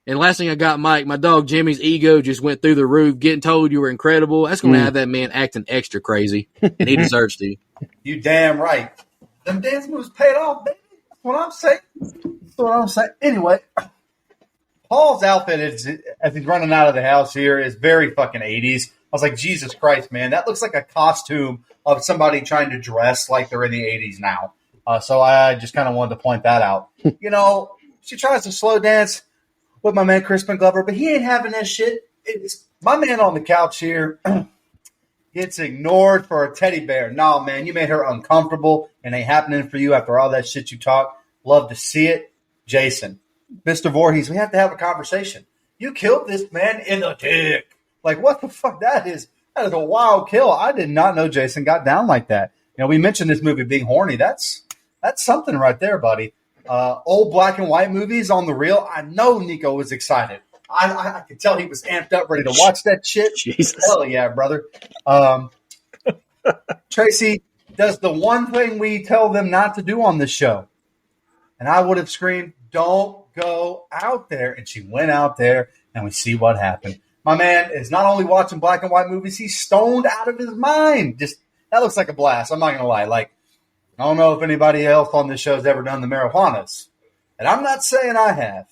And last thing I got, Mike, my dog Jimmy's ego just went through the roof, getting told you were incredible. That's going to have that man acting extra crazy, and he deserves to. You damn right. Them dance moves paid off, baby. That's what I'm saying. That's what I'm saying. Anyway, Paul's outfit, as he's running out of the house here, is very fucking 80s. I was like, Jesus Christ, man. That looks like a costume of somebody trying to dress like they're in the 80s now. So I just kind of wanted to point that out. You know, she tries to slow dance with my man Crispin Glover, but he ain't having that shit. It's my man on the couch here gets ignored for a teddy bear. No, man, you made her uncomfortable and ain't happening for you after all that shit you talk. Love to see it. Jason, Mr. Voorhees, we have to have a conversation. You killed this man in the dick. Like, what the fuck that is? That is a wild kill. I did not know Jason got down like that. You know, we mentioned this movie being horny. That's something right there, buddy. Old black and white movies on the reel. I know Nico was excited. I could tell he was amped up, ready to watch that shit. Jesus. Hell yeah, brother. Tracy does the one thing we tell them not to do on this show. And I would have screamed, don't go out there. And she went out there, and we see what happened. My man is not only watching black and white movies, he's stoned out of his mind. Just that looks like a blast. I'm not going to lie. Like, I don't know if anybody else on this show has ever done the marijuanas. And I'm not saying I have.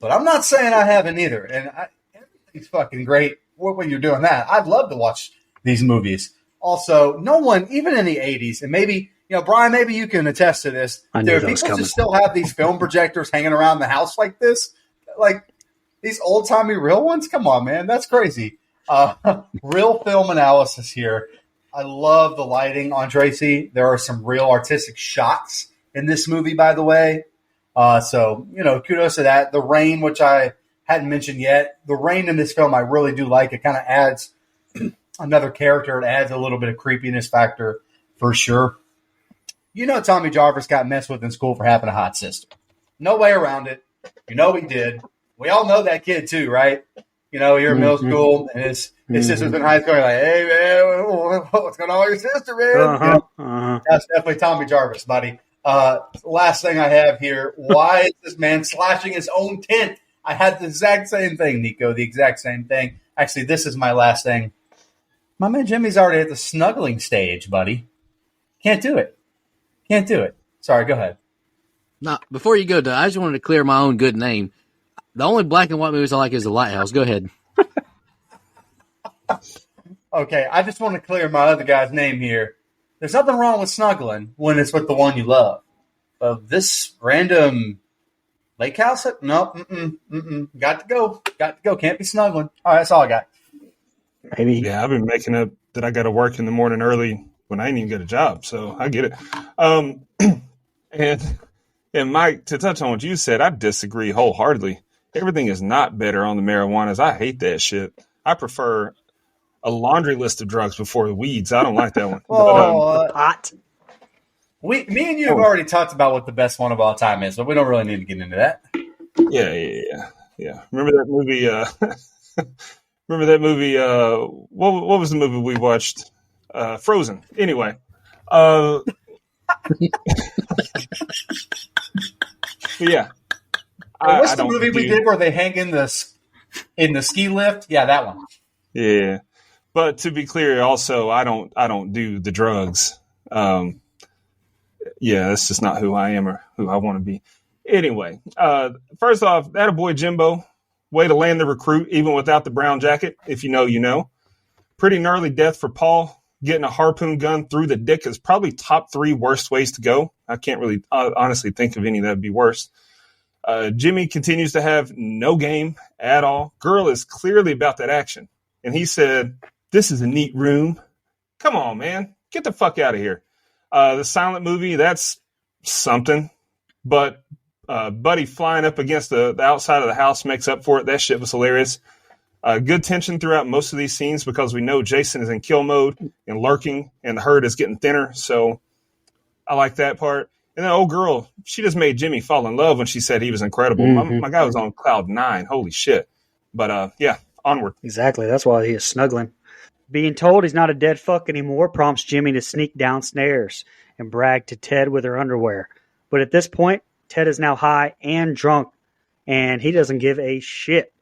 But I'm not saying I haven't either. And everything's fucking great when you're doing that. I'd love to watch these movies. Also, no one, even in the 80s, and maybe, you know, Brian, maybe you can attest to this. There are people who still have these film projectors hanging around the house like this. Like these old-timey real ones? Come on, man. That's crazy. Real film analysis here. I love the lighting on Tracy. There are some real artistic shots in this movie, by the way. So, you know, kudos to that. The rain, which I hadn't mentioned yet, the rain in this film I really do like. It kind of adds another character. It adds a little bit of creepiness factor for sure. You know Tommy Jarvis got messed with in school for having a hot sister. No way around it. You know he did. We all know that kid too, right? You know, you're in middle school and his sister's in high school. You're like, hey, man, what's going on with your sister, man? That's definitely Tommy Jarvis, buddy. Last thing I have here. Why is this man slashing his own tent? I had the exact same thing, Nico, the exact same thing. Actually, this is my last thing. My man Jimmy's already at the snuggling stage, buddy. Can't do it. Can't do it. Sorry, go ahead. Now, before you go, Doug, I just wanted to clear my own good name. The only black and white movies I like is The Lighthouse. Go ahead. Okay, I just want to clear my other guy's name here. There's nothing wrong with snuggling when it's with the one you love. But this random lake house? No, got to go. Can't be snuggling. All right, that's all I got. Maybe. Yeah, I've been making up that I got to work in the morning early when I ain't even get a job, so I get it. And Mike, to touch on what you said, I disagree wholeheartedly. Everything is not better on the marijuanas. I hate that shit. I prefer a laundry list of drugs before the weeds. I don't like that one. Pot. Me and you have already talked about what the best one of all time is, but we don't really need to get into that. Yeah. Remember that movie? What was the movie we watched? Frozen. Anyway. Yeah. What's the movie we did where they hang in the ski lift? Yeah, that one. Yeah, but to be clear, also I don't do the drugs. Yeah, that's just not who I am or who I want to be. Anyway, first off, that boy Jimbo, way to land the recruit even without the brown jacket. If you know, you know. Pretty gnarly death for Paul. Getting a harpoon gun through the dick is probably top 3 worst ways to go. I can't really honestly think of any that would be worse. Jimmy continues to have no game at all. Girl is clearly about that action. And he said, "This is a neat room." Come on, man. Get the fuck out of here. The silent movie, that's something. But Buddy flying up against the outside of the house makes up for it. That shit was hilarious. Good tension throughout most of these scenes because we know Jason is in kill mode and lurking, and the herd is getting thinner. So I like that part. And that old girl, she just made Jimmy fall in love when she said he was incredible. Mm-hmm. My guy was on cloud 9. Holy shit. But yeah, onward. Exactly. That's why he is snuggling. Being told he's not a dead fuck anymore prompts Jimmy to sneak downstairs and brag to Ted with her underwear. But at this point, Ted is now high and drunk, and he doesn't give a shit.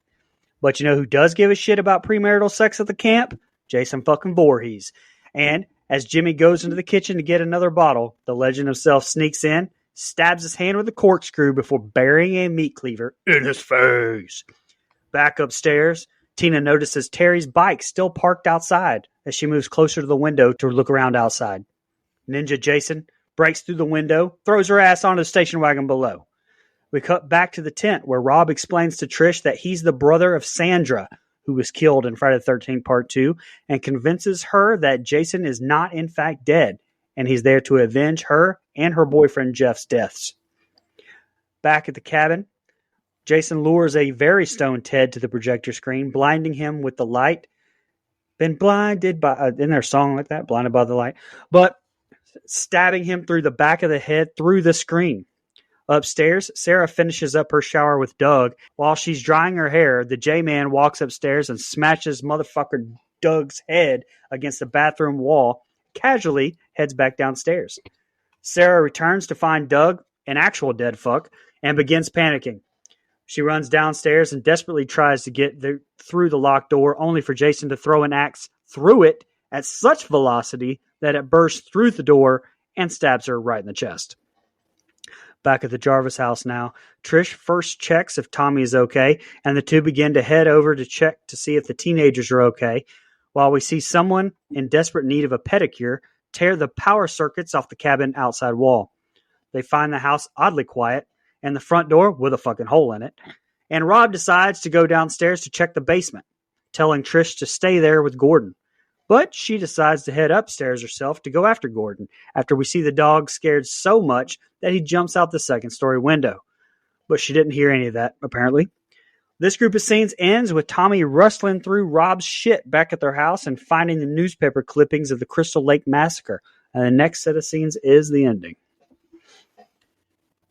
But you know who does give a shit about premarital sex at the camp? Jason fucking Voorhees. And as Jimmy goes into the kitchen to get another bottle, the legend himself sneaks in, stabs his hand with a corkscrew before burying a meat cleaver in his face. Back upstairs, Tina notices Terry's bike still parked outside as she moves closer to the window to look around outside. Ninja Jason breaks through the window, throws her ass onto the station wagon below. We cut back to the tent where Rob explains to Trish that he's the brother of Sandra, who was killed in Friday the 13th Part 2, and convinces her that Jason is not in fact dead, and he's there to avenge her and her boyfriend Jeff's deaths. Back at the cabin, Jason lures a very stoned Ted to the projector screen, blinding him with the light. Been blinded by, isn't there a song like that? Blinded by the light. But stabbing him through the back of the head through the screen. Upstairs, Sarah finishes up her shower with Doug. While she's drying her hair, the J-Man walks upstairs and smashes motherfucker Doug's head against the bathroom wall, casually heads back downstairs. Sarah returns to find Doug, an actual dead fuck, and begins panicking. She runs downstairs and desperately tries to get through the locked door, only for Jason to throw an axe through it at such velocity that it bursts through the door and stabs her right in the chest. Back at the Jarvis house now, Trish first checks if Tommy is okay, and the two begin to head over to check to see if the teenagers are okay, while we see someone in desperate need of a pedicure tear the power circuits off the cabin outside wall. They find the house oddly quiet, and the front door with a fucking hole in it, and Rob decides to go downstairs to check the basement, telling Trish to stay there with Gordon. But she decides to head upstairs herself to go after Gordon after we see the dog scared so much that he jumps out the second-story window. But she didn't hear any of that, apparently. This group of scenes ends with Tommy rustling through Rob's shit back at their house and finding the newspaper clippings of the Crystal Lake Massacre. And the next set of scenes is the ending.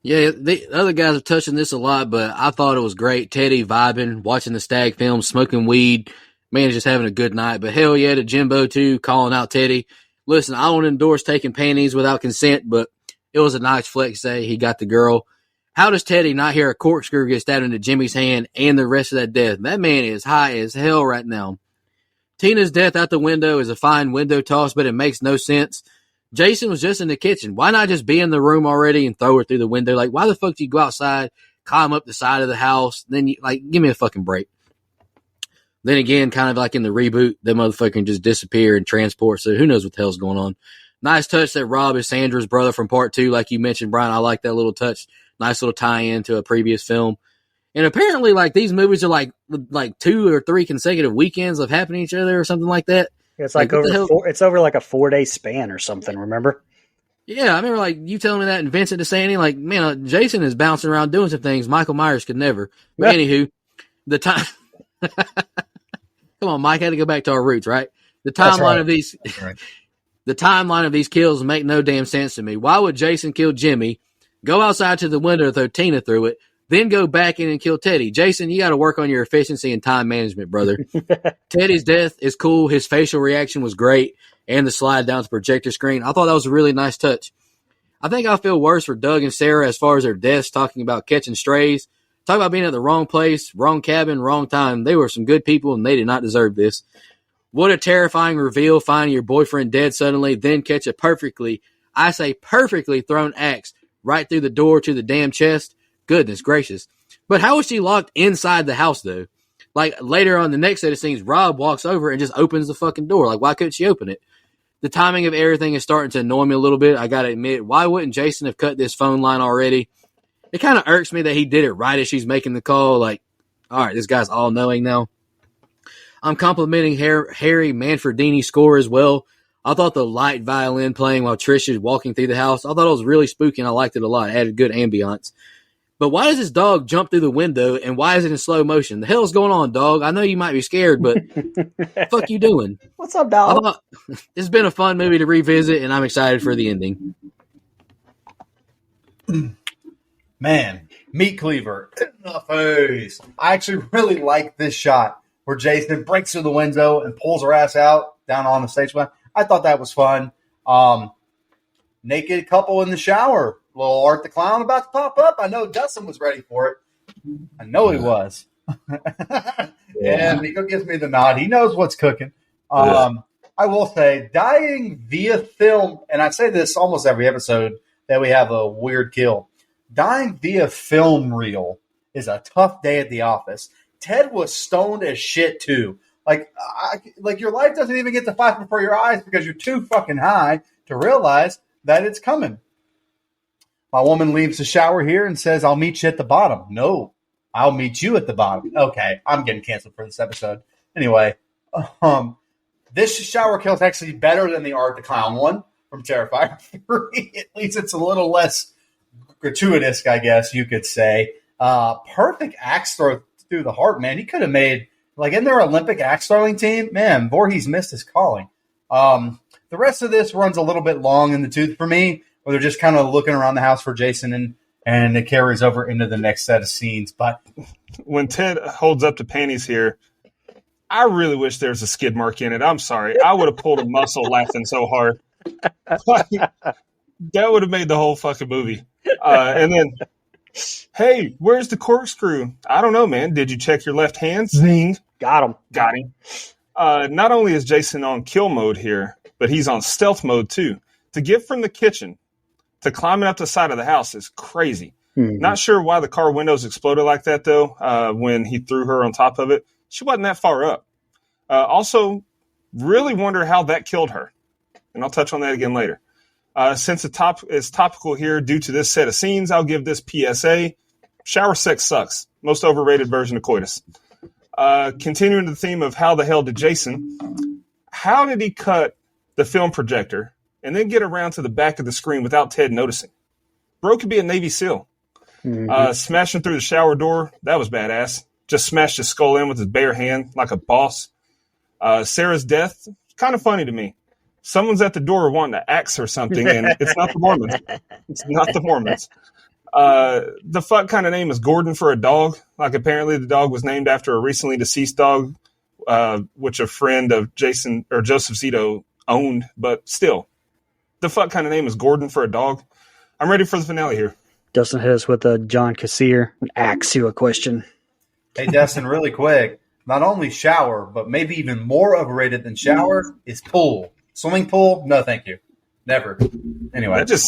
Yeah, the other guys are touching this a lot, but I thought it was great. Teddy vibing, watching the Stag film, smoking weed. Man, just having a good night. But hell yeah to Jimbo, too, calling out Teddy. Listen, I don't endorse taking panties without consent, but it was a nice flex day. He got the girl. How does Teddy not hear a corkscrew get stabbed into Jimmy's hand and the rest of that death? That man is high as hell right now. Tina's death out the window is a fine window toss, but it makes no sense. Jason was just in the kitchen. Why not just be in the room already and throw her through the window? Like, why the fuck do you go outside, climb up the side of the house? Then you give me a fucking break. Then again, kind of like in the reboot, that motherfucker can just disappear and transport. So who knows what the hell's going on? Nice touch that Rob is Sandra's brother from part 2. Like you mentioned, Brian, I like that little touch. Nice little tie-in to a previous film. And apparently, like, these movies are like 2 or 3 consecutive weekends of happening to each other or something like that. It's like it's over like a 4-day span or something. Remember? Yeah, I remember like you telling me that and Vincent saying, like, man, Jason is bouncing around doing some things Michael Myers could never. But anywho, the time. Come on, Mike, had to go back to our roots, right? The timeline of these, the timeline of these kills make no damn sense to me. Why would Jason kill Jimmy, go outside to the window to throw Tina through it, then go back in and kill Teddy? Jason, you got to work on your efficiency and time management, brother. Teddy's death is cool. His facial reaction was great, and the slide down to the projector screen. I thought that was a really nice touch. I think I feel worse for Doug and Sarah as far as their deaths, talking about catching strays. Talk about being at the wrong place, wrong cabin, wrong time. They were some good people, and they did not deserve this. What a terrifying reveal, finding your boyfriend dead suddenly, then catch a perfectly thrown axe right through the door to the damn chest. Goodness gracious. But how was she locked inside the house, though? Like, later on the next set of scenes, Rob walks over and just opens the fucking door. Like, why couldn't she open it? The timing of everything is starting to annoy me a little bit. I got to admit, why wouldn't Jason have cut this phone line already? It kind of irks me that he did it right as she's making the call. Like, all right, this guy's all-knowing now. I'm complimenting Harry Manfredini's score as well. I thought the light violin playing while Trish is walking through the house, I thought it was really spooky, and I liked it a lot. It added good ambiance. But why does this dog jump through the window, and why is it in slow motion? The hell's going on, dog? I know you might be scared, but what the fuck you doing? What's up, dog? It's been a fun movie to revisit, and I'm excited for the ending. Man, meat cleaver in the face. I actually really like this shot where Jason breaks through the window and pulls her ass out down on the stage. I thought that was fun. Naked couple in the shower. Little Art the Clown about to pop up. I know Dustin was ready for it. I know he was. And Nico gives me the nod. He knows what's cooking. I will say, dying via film, and I say this almost every episode that we have a weird kill. Dying via film reel is a tough day at the office. Ted was stoned as shit too. Like your life doesn't even get to flash before your eyes because you're too fucking high to realize that it's coming. My woman leaves the shower here and says, "I'll meet you at the bottom." No, I'll meet you at the bottom. Okay, I'm getting canceled for this episode. Anyway, this shower kill is actually better than the Art the Clown one from Terrifier 3. At least it's a little less gratuitous, I guess you could say. Perfect axe throw through the heart, man. He could have made, like, in their Olympic axe throwing team, man, Voorhees missed his calling. The rest of this runs a little bit long in the tooth for me, where they're just kind of looking around the house for Jason, and it carries over into the next set of scenes. But when Ted holds up the panties here, I really wish there was a skid mark in it. I'm sorry. I would have pulled a muscle laughing so hard. That would have made the whole fucking movie. And then, hey, where's the corkscrew? I don't know, man. Did you check your left hand? Zing. Got him. Got him. Not only is Jason on kill mode here, but he's on stealth mode too. To get from the kitchen to climbing up the side of the house is crazy. Mm-hmm. Not sure why the car windows exploded like that, though, when he threw her on top of it. She wasn't that far up. Also, really wonder how that killed her. And I'll touch on that again later. Since it's topical here due to this set of scenes, I'll give this PSA. Shower sex sucks. Most overrated version of coitus. Continuing the theme of how the hell did Jason, how did he cut the film projector and then get around to the back of the screen without Ted noticing? Bro could be a Navy SEAL. Mm-hmm. Smashing through the shower door, that was badass. Just smashed his skull in with his bare hand like a boss. Sarah's death, kind of funny to me. Someone's at the door wanting to axe her something, and it's not the Mormons. It's not the Mormons. The fuck kind of name is Gordon for a dog. Like, apparently the dog was named after a recently deceased dog, which a friend of Jason or Joseph Zito owned. But still, the fuck kind of name is Gordon for a dog. I'm ready for the finale here. Dustin hit us with a John Cassier axe you a question. Hey, Dustin, really quick. Not only shower, but maybe even more overrated than shower is pool. Swimming pool? No, thank you. Never. Anyway, That just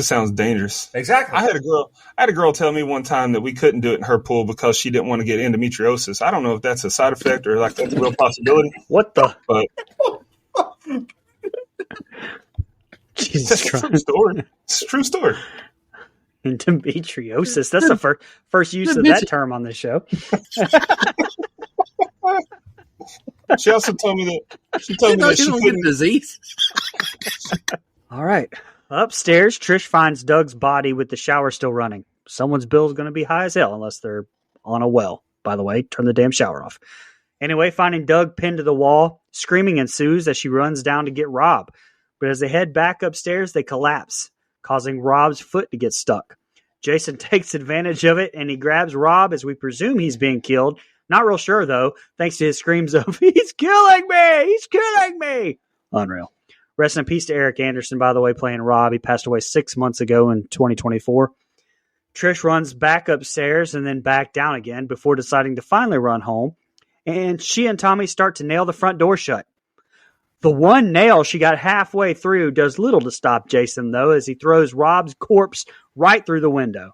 sounds dangerous. exactly. I had a girl tell me one time that we couldn't do it in her pool because she didn't want to get endometriosis. I don't know if that's a side effect or like that's a real possibility, What the? but Jesus that's a true Christ. story. It's a true story. Endometriosis. That's the first use of that term on this show. She also told me that she You told me know that you she don't get couldn't. disease. All right. Upstairs, Trish finds Doug's body with the shower still running. Someone's bill is going to be high as hell unless they're on a well. By the way, turn the damn shower off. Anyway, finding Doug pinned to the wall, screaming ensues as she runs down to get Rob. But as they head back upstairs, they collapse, causing Rob's foot to get stuck. Jason takes advantage of it and he grabs Rob as we presume he's being killed. Not real sure, though, thanks to his screams of, "He's killing me! He's killing me!" Unreal. Rest in peace to Eric Anderson, by the way, playing Rob. He passed away 6 months ago in 2024. Trish runs back upstairs and then back down again before deciding to finally run home. And she and Tommy start to nail the front door shut. The one nail she got halfway through does little to stop Jason, though, as he throws Rob's corpse right through the window.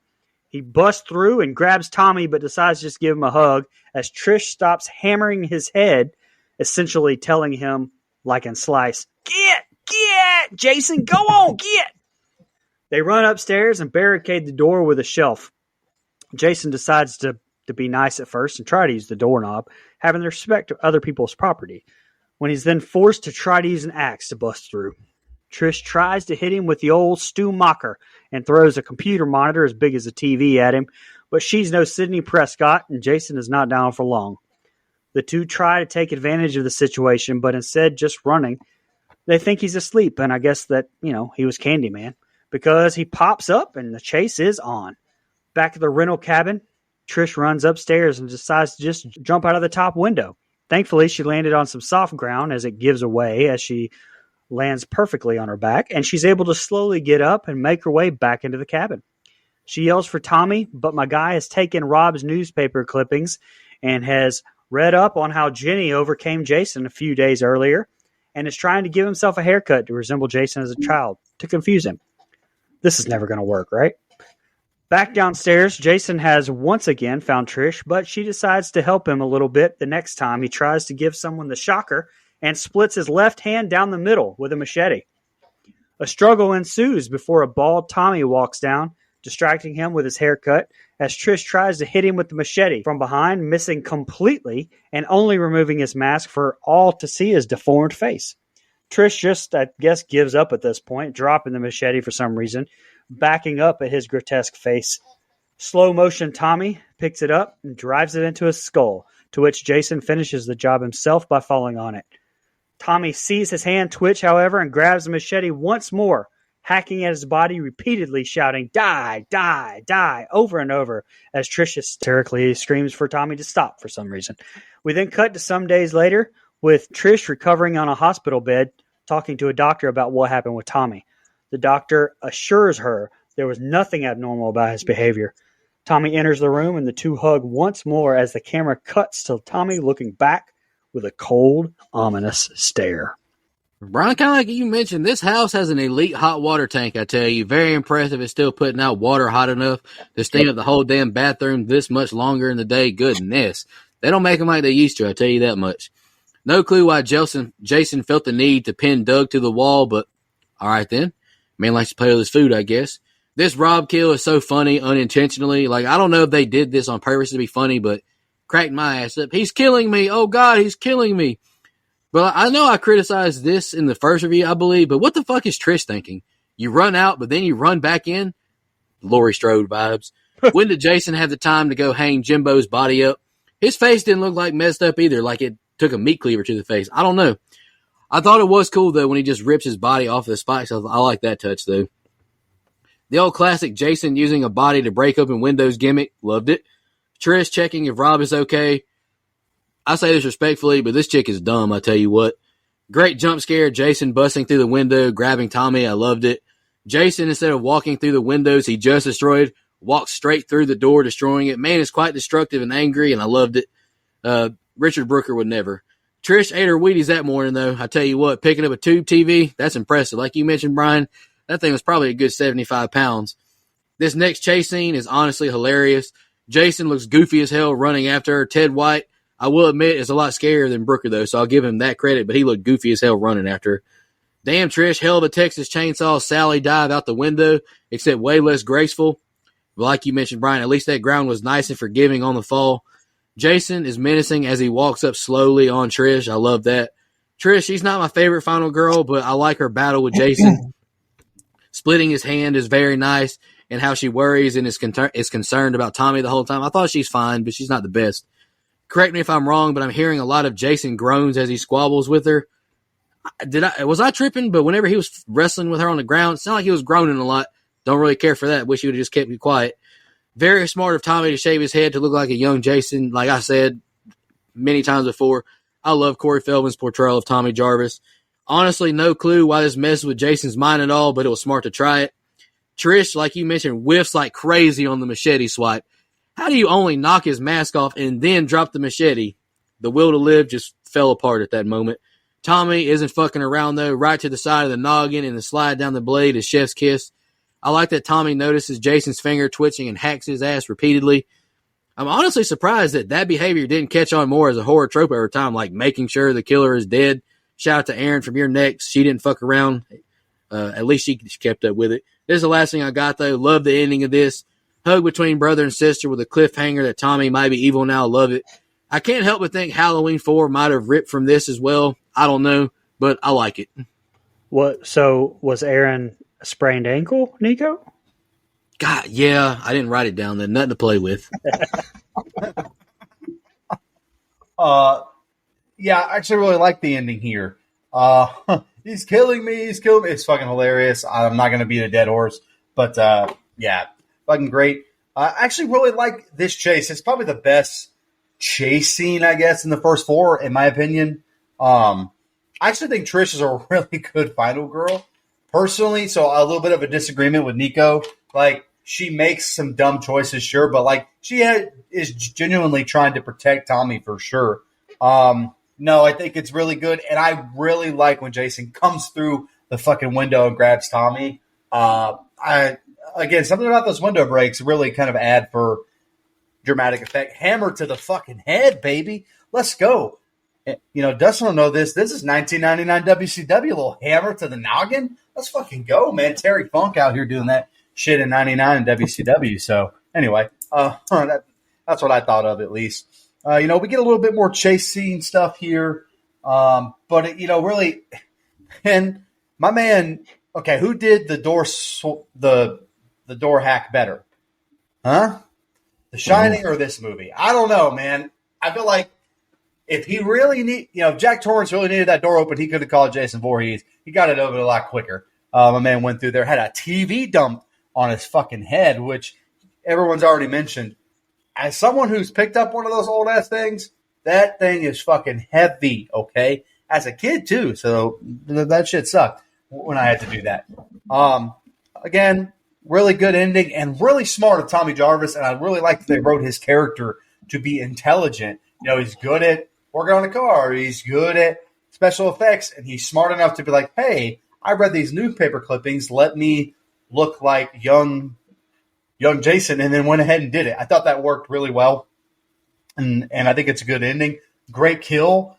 He busts through and grabs Tommy, but decides to just give him a hug as Trish stops hammering his head, essentially telling him, like in Slice, Get! Jason, go on, get! They run upstairs and barricade the door with a shelf. Jason decides to be nice at first and try to use the doorknob, having the respect of other people's property, when he's then forced to try to use an axe to bust through. Trish tries to hit him with the old Stu Mocker and throws a computer monitor as big as a TV at him, but she's no Sidney Prescott, and Jason is not down for long. The two try to take advantage of the situation, but instead just running. They think he's asleep, and I guess that, he was Candyman, because he pops up and the chase is on. Back at the rental cabin, Trish runs upstairs and decides to just jump out of the top window. Thankfully, she landed on some soft ground as it gives away as she lands perfectly on her back, and she's able to slowly get up and make her way back into the cabin. She yells for Tommy, but my guy has taken Rob's newspaper clippings and has read up on how Jenny overcame Jason a few days earlier and is trying to give himself a haircut to resemble Jason as a child to confuse him. This is never going to work, right? Back downstairs, Jason has once again found Trish, but she decides to help him a little bit the next time he tries to give someone the shocker and splits his left hand down the middle with a machete. A struggle ensues before a bald Tommy walks down, distracting him with his haircut, as Trish tries to hit him with the machete from behind, missing completely and only removing his mask for all to see his deformed face. Trish just, I guess, gives up at this point, dropping the machete for some reason, backing up at his grotesque face. Slow motion Tommy picks it up and drives it into his skull, to which Jason finishes the job himself by falling on it. Tommy sees his hand twitch, however, and grabs the machete once more, hacking at his body repeatedly, shouting, "Die, die, die," over and over, as Trish hysterically screams for Tommy to stop for some reason. We then cut to some days later, with Trish recovering on a hospital bed, talking to a doctor about what happened with Tommy. The doctor assures her there was nothing abnormal about his behavior. Tommy enters the room and the two hug once more as the camera cuts to Tommy looking back with a cold, ominous stare. Brian, kind of like you mentioned, this house has an elite hot water tank, I tell you. Very impressive. It's still putting out water hot enough to steam up the whole damn bathroom this much longer in the day. Goodness. They don't make them like they used to, I tell you that much. No clue why Jason felt the need to pin Doug to the wall, but all right then. Man likes to play with his food, I guess. This Rob kill is so funny unintentionally. Like, I don't know if they did this on purpose to be funny, but cracked my ass up. He's killing me. Oh, God, he's killing me. But I know I criticized this in the first review, I believe, but what the fuck is Trish thinking? You run out, but then you run back in? Laurie Strode vibes. When did Jason have the time to go hang Jimbo's body up? His face didn't look like messed up either, like it took a meat cleaver to the face. I don't know. I thought it was cool, though, when he just rips his body off the spikes. I like that touch, though. The old classic Jason using a body to break open windows gimmick. Loved it. Trish checking if Rob is okay. I say this respectfully, but this chick is dumb, I tell you what. Great jump scare. Jason busting through the window, grabbing Tommy. I loved it. Jason, instead of walking through the windows he just destroyed, walks straight through the door, destroying it. Man, it's quite destructive and angry, and I loved it. Richard Brooker would never. Trish ate her Wheaties that morning, though. I tell you what, picking up a tube TV, that's impressive. Like you mentioned, Brian, that thing was probably a good 75 pounds. This next chase scene is honestly hilarious. Jason looks goofy as hell running after her. Ted White, I will admit, is a lot scarier than Brooker, though, so I'll give him that credit, but he looked goofy as hell running after her. Damn, Trish, hell of a Texas chainsaw Sally dive out the window, except way less graceful. Like you mentioned, Brian, at least that ground was nice and forgiving on the fall. Jason is menacing as he walks up slowly on Trish. I love that. Trish, she's not my favorite final girl, but I like her battle with Jason. Splitting his hand is very nice, and how she worries and is concerned about Tommy the whole time. I thought she's fine, but she's not the best. Correct me if I'm wrong, but I'm hearing a lot of Jason groans as he squabbles with her. Was I tripping? But whenever he was wrestling with her on the ground, it sounded like he was groaning a lot. Don't really care for that. Wish he would have just kept me quiet. Very smart of Tommy to shave his head to look like a young Jason. Like I said many times before, I love Corey Feldman's portrayal of Tommy Jarvis. Honestly, no clue why this messes with Jason's mind at all, but it was smart to try it. Trish, like you mentioned, whiffs like crazy on the machete swipe. How do you only knock his mask off and then drop the machete? The will to live just fell apart at that moment. Tommy isn't fucking around, though. Right to the side of the noggin and the slide down the blade is chef's kiss. I like that Tommy notices Jason's finger twitching and hacks his ass repeatedly. I'm honestly surprised that behavior didn't catch on more as a horror trope over time, like making sure the killer is dead. Shout out to Aaron from Your Next. She didn't fuck around. At least she kept up with it. This is the last thing I got, though. Love the ending of this. Hug between brother and sister with a cliffhanger that Tommy might be evil now. Love it. I can't help but think Halloween 4 might have ripped from this as well. I don't know, but I like it. What? So was Aaron a sprained ankle, Nico? God, yeah, I didn't write it down then. Nothing to play with. Yeah, I actually really like the ending here. He's killing me. He's killing me. It's fucking hilarious. I'm not going to beat a dead horse, but yeah, fucking great. I actually really like this chase. It's probably the best chase scene, I guess, in the first 4, in my opinion. I actually think Trish is a really good final girl, personally. So a little bit of a disagreement with Nico. Like, she makes some dumb choices, sure, but like she is genuinely trying to protect Tommy for sure. No, I think it's really good, and I really like when Jason comes through the fucking window and grabs Tommy. Again, something about those window breaks really kind of add for dramatic effect. Hammer to the fucking head, baby. Let's go. You know, Dustin will know this. This is 1999 WCW. A little hammer to the noggin. Let's fucking go, man. Terry Funk out here doing that shit in 99 in WCW. So anyway, that's what I thought of at least. You know, we get a little bit more chase scene stuff here. But, you know, really, and my man, okay, who did the door hack better? Huh? The Shining or this movie? I don't know, man. I feel like if he really if Jack Torrance really needed that door open, he could have called Jason Voorhees. He got it open a lot quicker. My man went through there, had a TV dumped on his fucking head, which everyone's already mentioned. As someone who's picked up one of those old ass things, that thing is fucking heavy, okay? As a kid too, so that shit sucked when I had to do that. Again, really good ending and really smart of Tommy Jarvis, and I really like that they wrote his character to be intelligent. You know, he's good at working on a car, he's good at special effects, and he's smart enough to be like, hey, I read these newspaper clippings, let me look like young Jason, and then went ahead and did it. I thought that worked really well, and I think it's a good ending. Great kill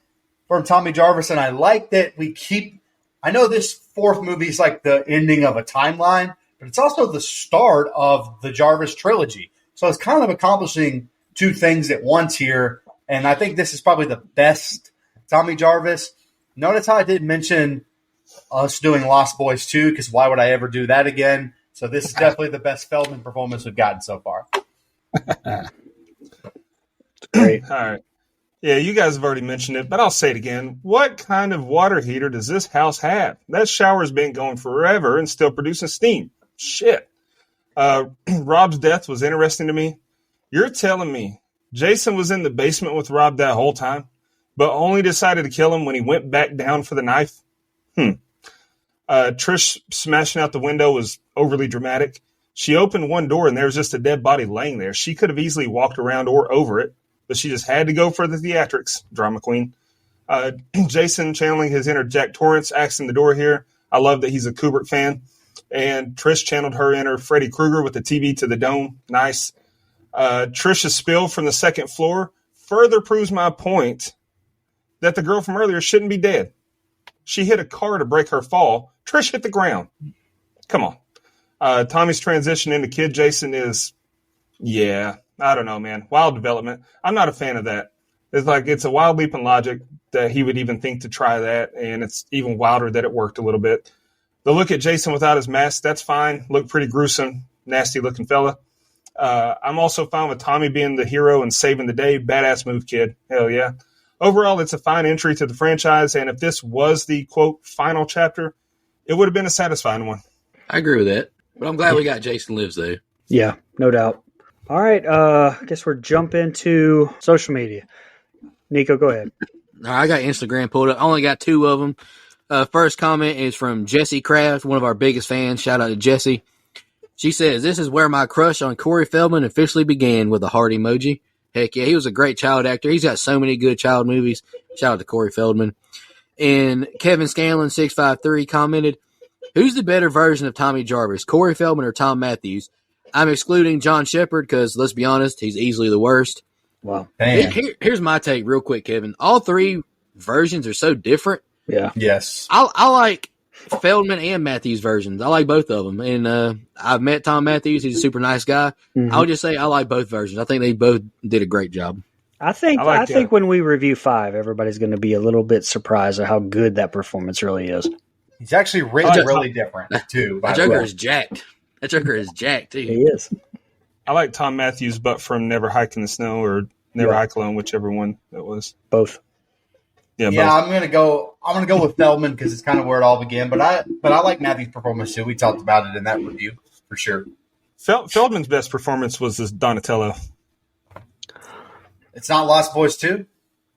from Tommy Jarvis, and I like that we keep – I know this 4th movie is like the ending of a timeline, but it's also the start of the Jarvis trilogy. So it's kind of accomplishing 2 things at once here, and I think this is probably the best Tommy Jarvis. Notice how I did mention us doing Lost Boys 2, because why would I ever do that again? So this is definitely the best Feldman performance we've gotten so far. Great. All right. Yeah, you guys have already mentioned it, but I'll say it again. What kind of water heater does this house have? That shower's been going forever and still producing steam. Shit. Rob's death was interesting to me. You're telling me Jason was in the basement with Rob that whole time, but only decided to kill him when he went back down for the knife? Trish smashing out the window was overly dramatic. She opened one door and there was just a dead body laying there. She could have easily walked around or over it, but she just had to go for the theatrics, drama queen. Jason channeling his inner Jack Torrance, axing the door here. I love that he's a Kubrick fan. And Trish channeled her inner Freddy Krueger with the TV to the dome. Nice. Trish's spill from the second floor further proves my point that the girl from earlier shouldn't be dead. She hit a car to break her fall. Trish hit the ground. Come on. Tommy's transition into Kid Jason is, I don't know, man. Wild development. I'm not a fan of that. It's a wild leap in logic that he would even think to try that, and it's even wilder that it worked a little bit. The look at Jason without his mask, that's fine. Looked pretty gruesome, nasty-looking fella. I'm also fine with Tommy being the hero and saving the day. Badass move, kid. Hell yeah. Overall, it's a fine entry to the franchise, and if this was the, quote, final chapter, it would have been a satisfying one. I agree with that, but I'm glad we got Jason Lives, though. Yeah, no doubt. All right, I guess we're jumping to social media. Nico, go ahead. All right, I got Instagram pulled up. I only got 2 of them. First comment is from Jessie Kraft, one of our biggest fans. Shout out to Jessie. She says, "This is where my crush on Corey Feldman officially began," with a heart emoji. Heck yeah, he was a great child actor. He's got so many good child movies. Shout out to Corey Feldman. And Kevin Scanlon 653 commented, "Who's the better version of Tommy Jarvis, Corey Feldman or Tom Matthews? I'm excluding John Shepard because, let's be honest, he's easily the worst." Wow. Here's my take real quick, Kevin. All 3 versions are so different. Yeah. Yes. I like Feldman and Matthews versions. I like both of them. And I've met Tom Matthews. He's a super nice guy. Mm-hmm. I would just say I like both versions. I think they both did a great job. I think when we review 5, everybody's going to be a little bit surprised at how good that performance really is. He's actually really different, too. That Joker is jacked. That Joker is jacked, too. He is. I like Tom Matthews, but from Never Hike in the Snow or Never Hike Alone, whichever one it was. Both. Yeah, both. I'm gonna go with Feldman because it's kind of where it all began. But I like Matthews' performance too. We talked about it in that review for sure. Feldman's best performance was this Donatello. It's not Lost Boys 2?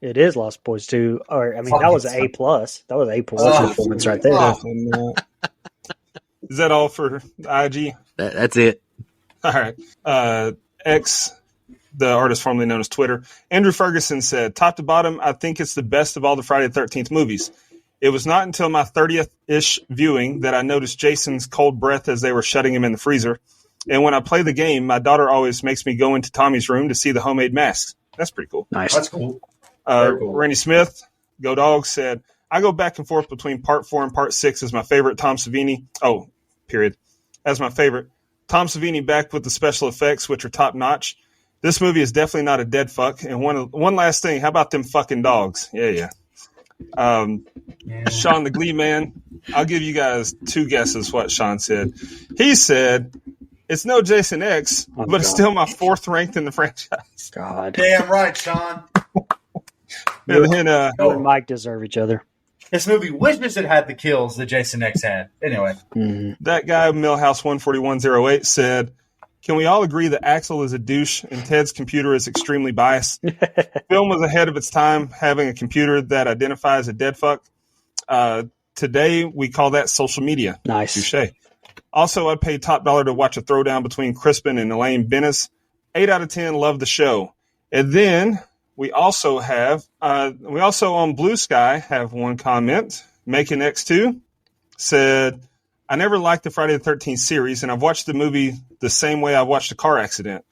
It is Lost Boys 2. That was an A+. That was an A+ performance right there. Is that all for IG? That's it. All right. X, the artist formerly known as Twitter, Andrew Ferguson said, "Top to bottom, I think it's the best of all the Friday the 13th movies. It was not until my 30th-ish viewing that I noticed Jason's cold breath as they were shutting him in the freezer. And when I play the game, my daughter always makes me go into Tommy's room to see the homemade masks." That's pretty cool. Nice. That's cool. Cool. Randy Smith, Go Dogs, said, "I go back and forth between part 4 and part 6 as my favorite Tom Savini. As my favorite. Tom Savini back with the special effects, which are top-notch. This movie is definitely not a dead fuck. And one last thing, how about them fucking dogs?" Yeah. Sean the Glee Man, I'll give you guys 2 guesses what Sean said. He said, "It's no Jason X, but it's still my 4th ranked in the franchise." God. Damn right, Sean. You and Mike deserve each other. This movie wishes it had the kills that Jason X had. Anyway. That guy, Millhouse 14108, said, "Can we all agree that Axel is a douche and Ted's computer is extremely biased? Film was ahead of its time, having a computer that identifies a dead fuck. Today, we call that social media." Nice. Touche. Also, I'd pay top dollar to watch a throwdown between Crispin and Elaine Bennis. 8 out of 10, love the show. And then we also on Blue Sky have one comment. Making X2 said, "I never liked the Friday the 13th series, and I've watched the movie the same way I watched a car accident.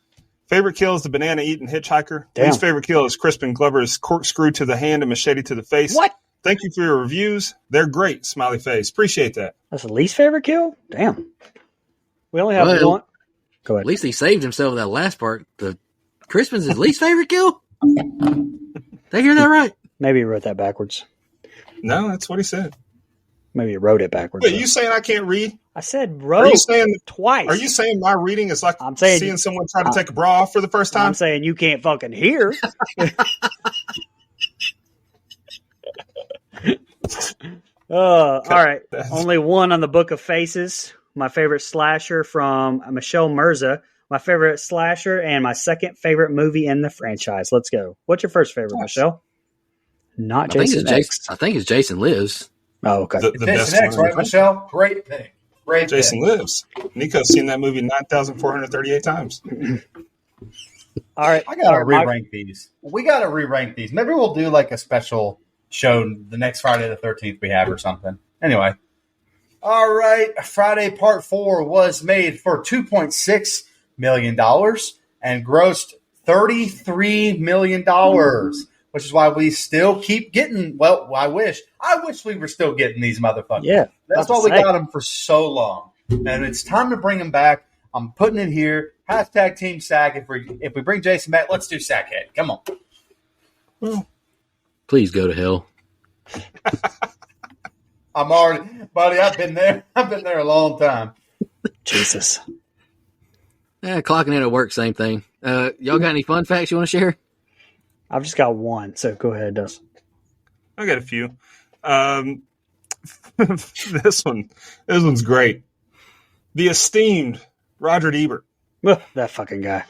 Favorite kill is the banana-eating hitchhiker. Damn. Least favorite kill is Crispin Glover's corkscrew to the hand and machete to the face. What? Thank you for your reviews. They're great, smiley face. Appreciate that." That's the least favorite kill? Damn. We only have one. Go ahead. At least he saved himself in that last part. The Crispin's his least favorite kill? Did I hear that right? Maybe he wrote that backwards. No, that's what he said. Maybe he wrote it backwards. Wait, you saying I can't read? I said Are wrote you saying twice. Are you saying my reading is like I'm saying, seeing someone try to take a bra off for the first time? I'm saying you can't fucking hear. All right. Only one on the Book of Faces. My favorite slasher from Michelle Mirza. My favorite slasher and my second favorite movie in the franchise. Let's go. What's your first favorite, Michelle? Not Jason X. I think it's Jason Lives. Oh, okay. The best Jason X, one. right, Michelle? Great pick. Great Jason pick. Lives. Nico's seen that movie 9,438 times. All right. I gotta re-rank these. We gotta re-rank these. Maybe we'll do like a special show the next Friday the 13th we have or something. Anyway. All right. Friday Part 4 was made for $2.6 million and grossed $33 million, which is why we still keep getting, well, I wish we were still getting these motherfuckers. Yeah. That's why we got them for so long. And it's time to bring them back. I'm putting it here. Hashtag Team Sack. If we bring Jason back, let's do Sackhead. Come on. Please go to hell. I'm already, buddy, I've been there. I've been there a long time. Jesus. Clocking in at work, same thing. Y'all got any fun facts you want to share? I've just got one, so go ahead, Dustin. I got a few. This one's great. The esteemed Roger Ebert. Ugh, that fucking guy.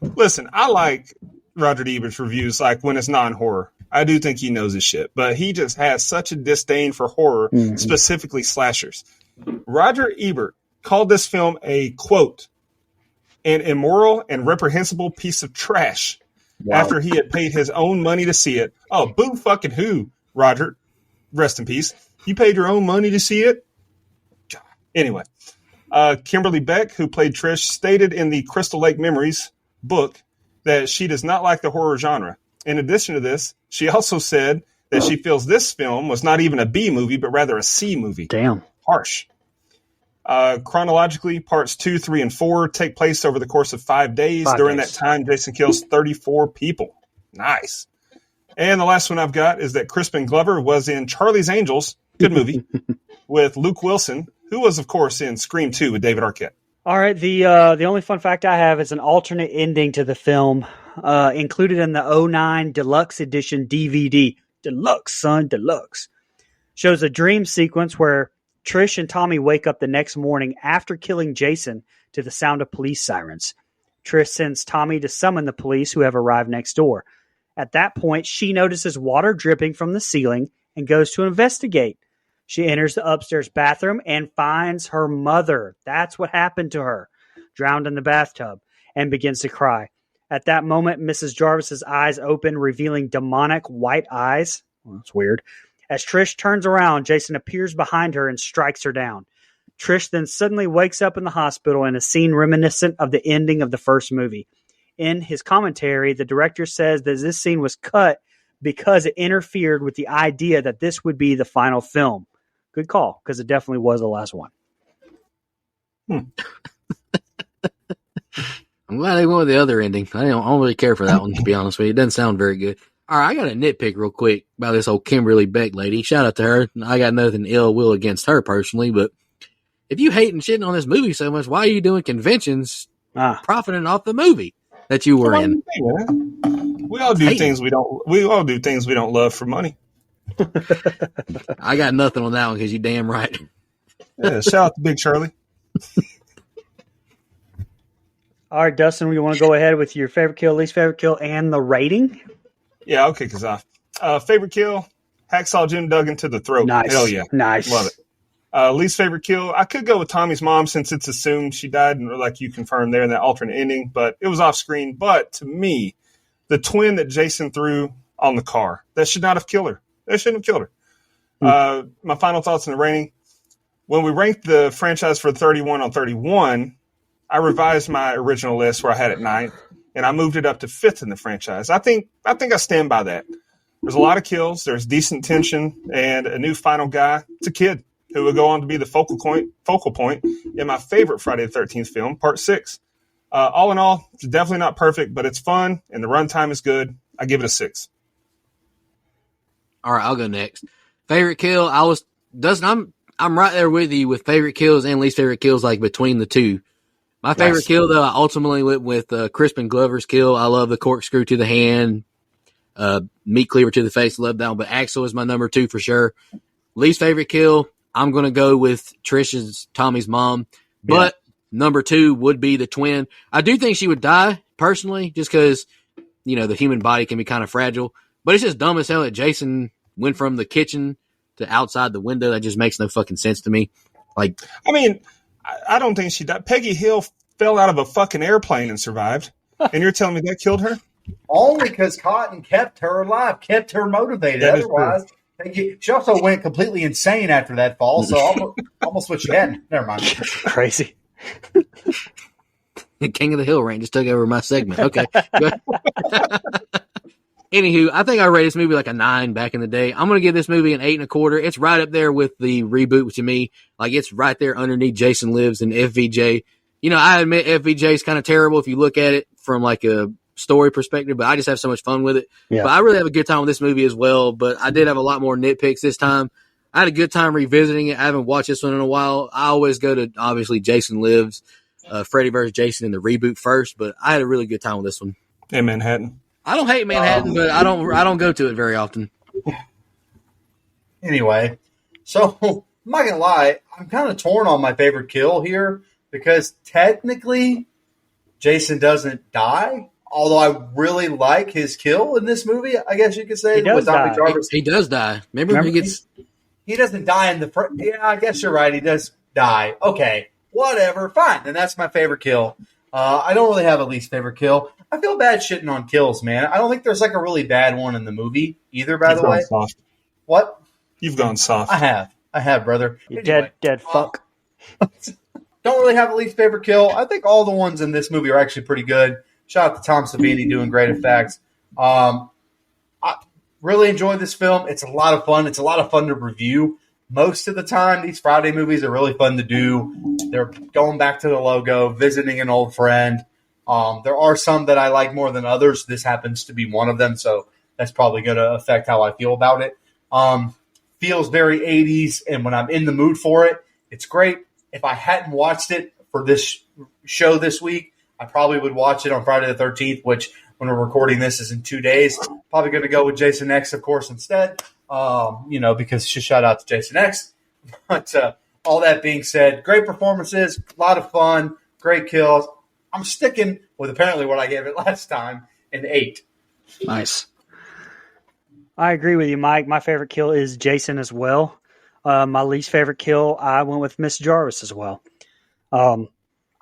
Listen, I like Roger Ebert's reviews, like when it's non-horror. I do think he knows his shit, but he just has such a disdain for horror, specifically slashers. Roger Ebert called this film a, quote, an immoral and reprehensible piece of trash after he had paid his own money to see it. Oh, boo fucking who, Roger? Rest in peace. You paid your own money to see it? Anyway, Kimberly Beck, who played Trish, stated in the Crystal Lake Memories book that she does not like the horror genre. In addition to this, she also said that she feels this film was not even a B movie, but rather a C movie. Damn. Harsh. Chronologically, parts 2, 3, and 4 take place over the course of 5 days. During that time, Jason kills 34 people. Nice. And the last one I've got is that Crispin Glover was in Charlie's Angels, good movie, with Luke Wilson, who was, of course, in Scream 2 with David Arquette. All right, the only fun fact I have is an alternate ending to the film included in the 2009 Deluxe Edition DVD. Deluxe, son, deluxe. Shows a dream sequence where Trish and Tommy wake up the next morning after killing Jason to the sound of police sirens. Trish sends Tommy to summon the police who have arrived next door. At that point, she notices water dripping from the ceiling and goes to investigate. She enters the upstairs bathroom and finds her mother. That's what happened to her, drowned in the bathtub, and begins to cry. At that moment, Mrs. Jarvis's eyes open, revealing demonic white eyes. Well, that's weird. As Trish turns around, Jason appears behind her and strikes her down. Trish then suddenly wakes up in the hospital in a scene reminiscent of the ending of the first movie. In his commentary, the director says that this scene was cut because it interfered with the idea that this would be the final film. Good call, because it definitely was the last one. I'm glad they went with the other ending. I don't really care for that one, to be honest with you. It doesn't sound very good. All right, I got a nitpick real quick about this old Kimberly Beck lady. Shout out to her. I got nothing ill will against her personally, but if you hate and shitting on this movie so much, why are you doing conventions profiting off the movie that you were in? We all do things we don't love for money. I got nothing on that one because you damn right. Yeah, shout out to Big Shirley. All right, Dustin, we want to go ahead with your favorite kill, least favorite kill, and the rating? Yeah, I'll kick us off. Favorite kill, Hacksaw Jim Duggan to the throat. Nice. Hell yeah. Nice. Love it. Least favorite kill, I could go with Tommy's mom since it's assumed she died, and like you confirmed there in that alternate ending, but it was off screen. But to me, the twin that Jason threw on the car, that should not have killed her. That shouldn't have killed her. My final thoughts on the rating. When we ranked the franchise for 31 on 31, I revised my original list where I had it 9th, and I moved it up to 5th in the franchise. I think I stand by that. There's a lot of kills. There's decent tension and a new final guy. It's a kid who will go on to be the focal point in my favorite Friday the 13th film, Part 6. All in all, it's definitely not perfect, but it's fun, and the runtime is good. I give it a 6. All right, I'll go next. Favorite kill, I'm right there with you with favorite kills and least favorite kills, like between the two. My favorite kill, though, I ultimately went with Crispin Glover's kill. I love the corkscrew to the hand, meat cleaver to the face. Love that one. But Axel is my number 2 for sure. Least favorite kill, I'm going to go with Tommy's mom. But number 2 would be the twin. I do think she would die, personally, just because, the human body can be kind of fragile. But it's just dumb as hell that Jason went from the kitchen to outside the window. That just makes no fucking sense to me. I don't think she died. Peggy Hill fell out of a fucking airplane and survived. And you're telling me that killed her? Only because Cotton kept her alive, kept her motivated. That is Otherwise, she also went completely insane after that fall. So almost what she had. Never mind. Crazy. King of the Hill Range just took over my segment. Okay. Anywho, I think I rated this movie like a 9 back in the day. I'm going to give this movie an 8.25. It's right up there with the reboot to me. Like, it's right there underneath Jason Lives and FVJ. You know, I admit FVJ is kind of terrible if you look at it from like a story perspective, but I just have so much fun with it. Yeah. But I really have a good time with this movie as well. But I did have a lot more nitpicks this time. I had a good time revisiting it. I haven't watched this one in a while. I always go to, obviously, Jason Lives, Freddy vs. Jason in the reboot first, but I had a really good time with this one. In Manhattan. I don't hate Manhattan, but I don't go to it very often. Anyway, so I'm not gonna lie, I'm kind of torn on my favorite kill here because technically Jason doesn't die. Although I really like his kill in this movie, I guess you could say. He does with Zombie die. Jarvis. He does die. Remember? He gets. He doesn't die in the first. Yeah, I guess you're right. He does die. Okay, whatever. Fine. And that's my favorite kill. I don't really have a least favorite kill. I feel bad shitting on kills, man. I don't think there's like a really bad one in the movie either, by the way. Soft. What? You've gone soft. I have, brother. You Anyway, dead fuck. don't really have a least favorite kill. I think all the ones in this movie are actually pretty good. Shout out to Tom Savini doing great effects. I really enjoyed this film. It's a lot of fun. It's a lot of fun to review. Most of the time, these Friday movies are really fun to do. They're going back to the logo, visiting an old friend. There are some that I like more than others. This happens to be one of them, so that's probably going to affect how I feel about it. Feels very 80s, and when I'm in the mood for it, it's great. If I hadn't watched it for this show this week, I probably would watch it on Friday the 13th, which when we're recording this is in 2 days. Probably going to go with Jason X, of course, instead, because shout out to Jason X. But all that being said, great performances, a lot of fun, great kills. I'm sticking with apparently what I gave it last time, an 8. Nice. I agree with you, Mike. My favorite kill is Jason as well. My least favorite kill, I went with Miss Jarvis as well. I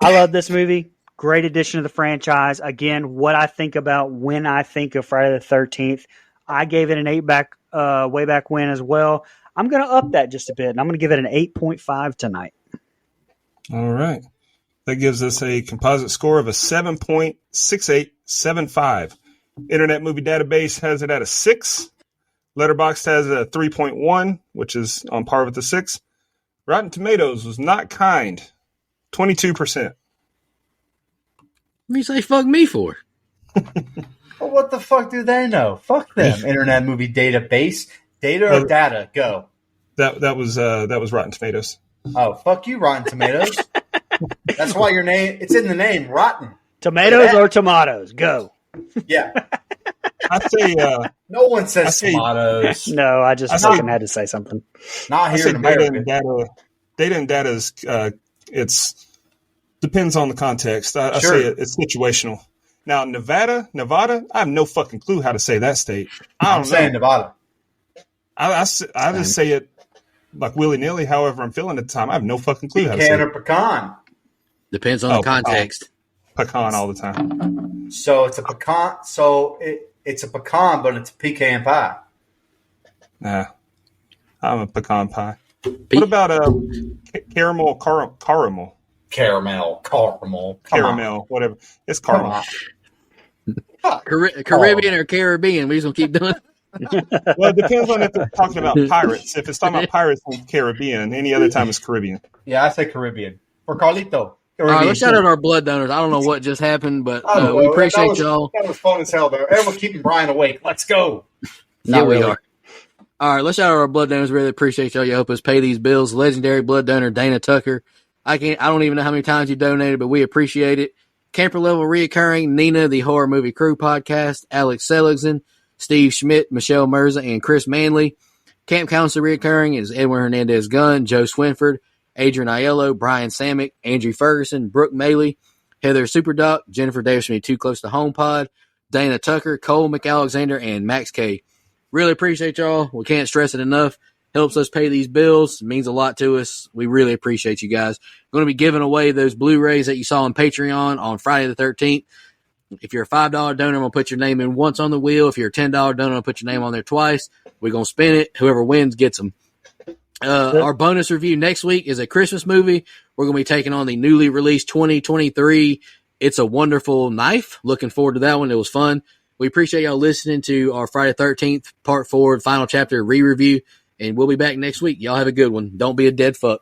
love this movie. Great addition to the franchise. Again, what I think about when I think of Friday the 13th, I gave it an 8 way back when as well. I'm going to up that just a bit, and I'm going to give it an 8.5 tonight. All right. That gives us a composite score of a 7.6875. Internet Movie Database has it at a 6. Letterboxd has a 3.1, which is on par with the 6. Rotten Tomatoes was not kind. 22%. What do you say fuck me for? Well, what the fuck do they know? Fuck them. Internet Movie Database. Data or data? Go. That was Rotten Tomatoes. Oh, fuck you, Rotten Tomatoes. That's why your name, it's in the name, Rotten. Tomatoes or tomatoes? Go. Yeah. I say No one says tomatoes. No, I just fucking had to say something. Not I here say in America. data and data is it's depends on the context. I Sure. say it's situational. Now Nevada, I have no fucking clue how to say that state. I'm saying Nevada. I just say it like willy nilly. However, I'm feeling at the time. I have no fucking clue how to say Pecan or it. pecan. Depends on the context. Pecan all the time. So it's a pecan. So it's a pecan, but it's a pecan pie. Nah, I'm a pecan pie. What about caramel? Caramel, whatever. It's caramel. Caribbean or Caribbean? We just gonna keep doing. Well, it depends on if they're talking about pirates. If it's talking about pirates in Caribbean, any other time it's Caribbean. Yeah, I say Caribbean. For Carlito. All right, let's shout out our blood donors. I don't know what just happened, but Oh, we appreciate y'all. That was fun as hell, though. And we're keeping Brian awake. Let's go. Yeah, we are. All right, let's shout out our blood donors. Really appreciate y'all. You help us pay these bills. Legendary blood donor Dana Tucker. I don't even know how many times you donated, but we appreciate it. Camper level reoccurring Nina, the Horror Movie Crew podcast, Alex Seligson, Steve Schmidt, Michelle Mirza, and Chris Manley. Camp counselor reoccurring is Edwin Hernandez Gunn, Joe Swinford, Adrian Aiello, Brian Samick, Andrew Ferguson, Brooke Maley, Heather Superdoc, Jennifer Davis from Too Close to Home Pod, Dana Tucker, Cole McAlexander, and Max K. Really appreciate y'all. We can't stress it enough. Helps us pay these bills. It means a lot to us. We really appreciate you guys. Going to be giving away those Blu-rays that you saw on Patreon on Friday the 13th. If you're a $5 donor, I'm going to put your name in once on the wheel. If you're a $10 donor, I'm going to put your name on there twice. We're going to spin it. Whoever wins gets them. Our bonus review next week is a Christmas movie. We're going to be taking on the newly released 2023 It's a Wonderful Knife. Looking forward to that one. It was fun. We appreciate y'all listening to our Friday 13th Part 4 final chapter re-review, and we'll be back next week. Y'all have a good one. Don't be a dead fuck.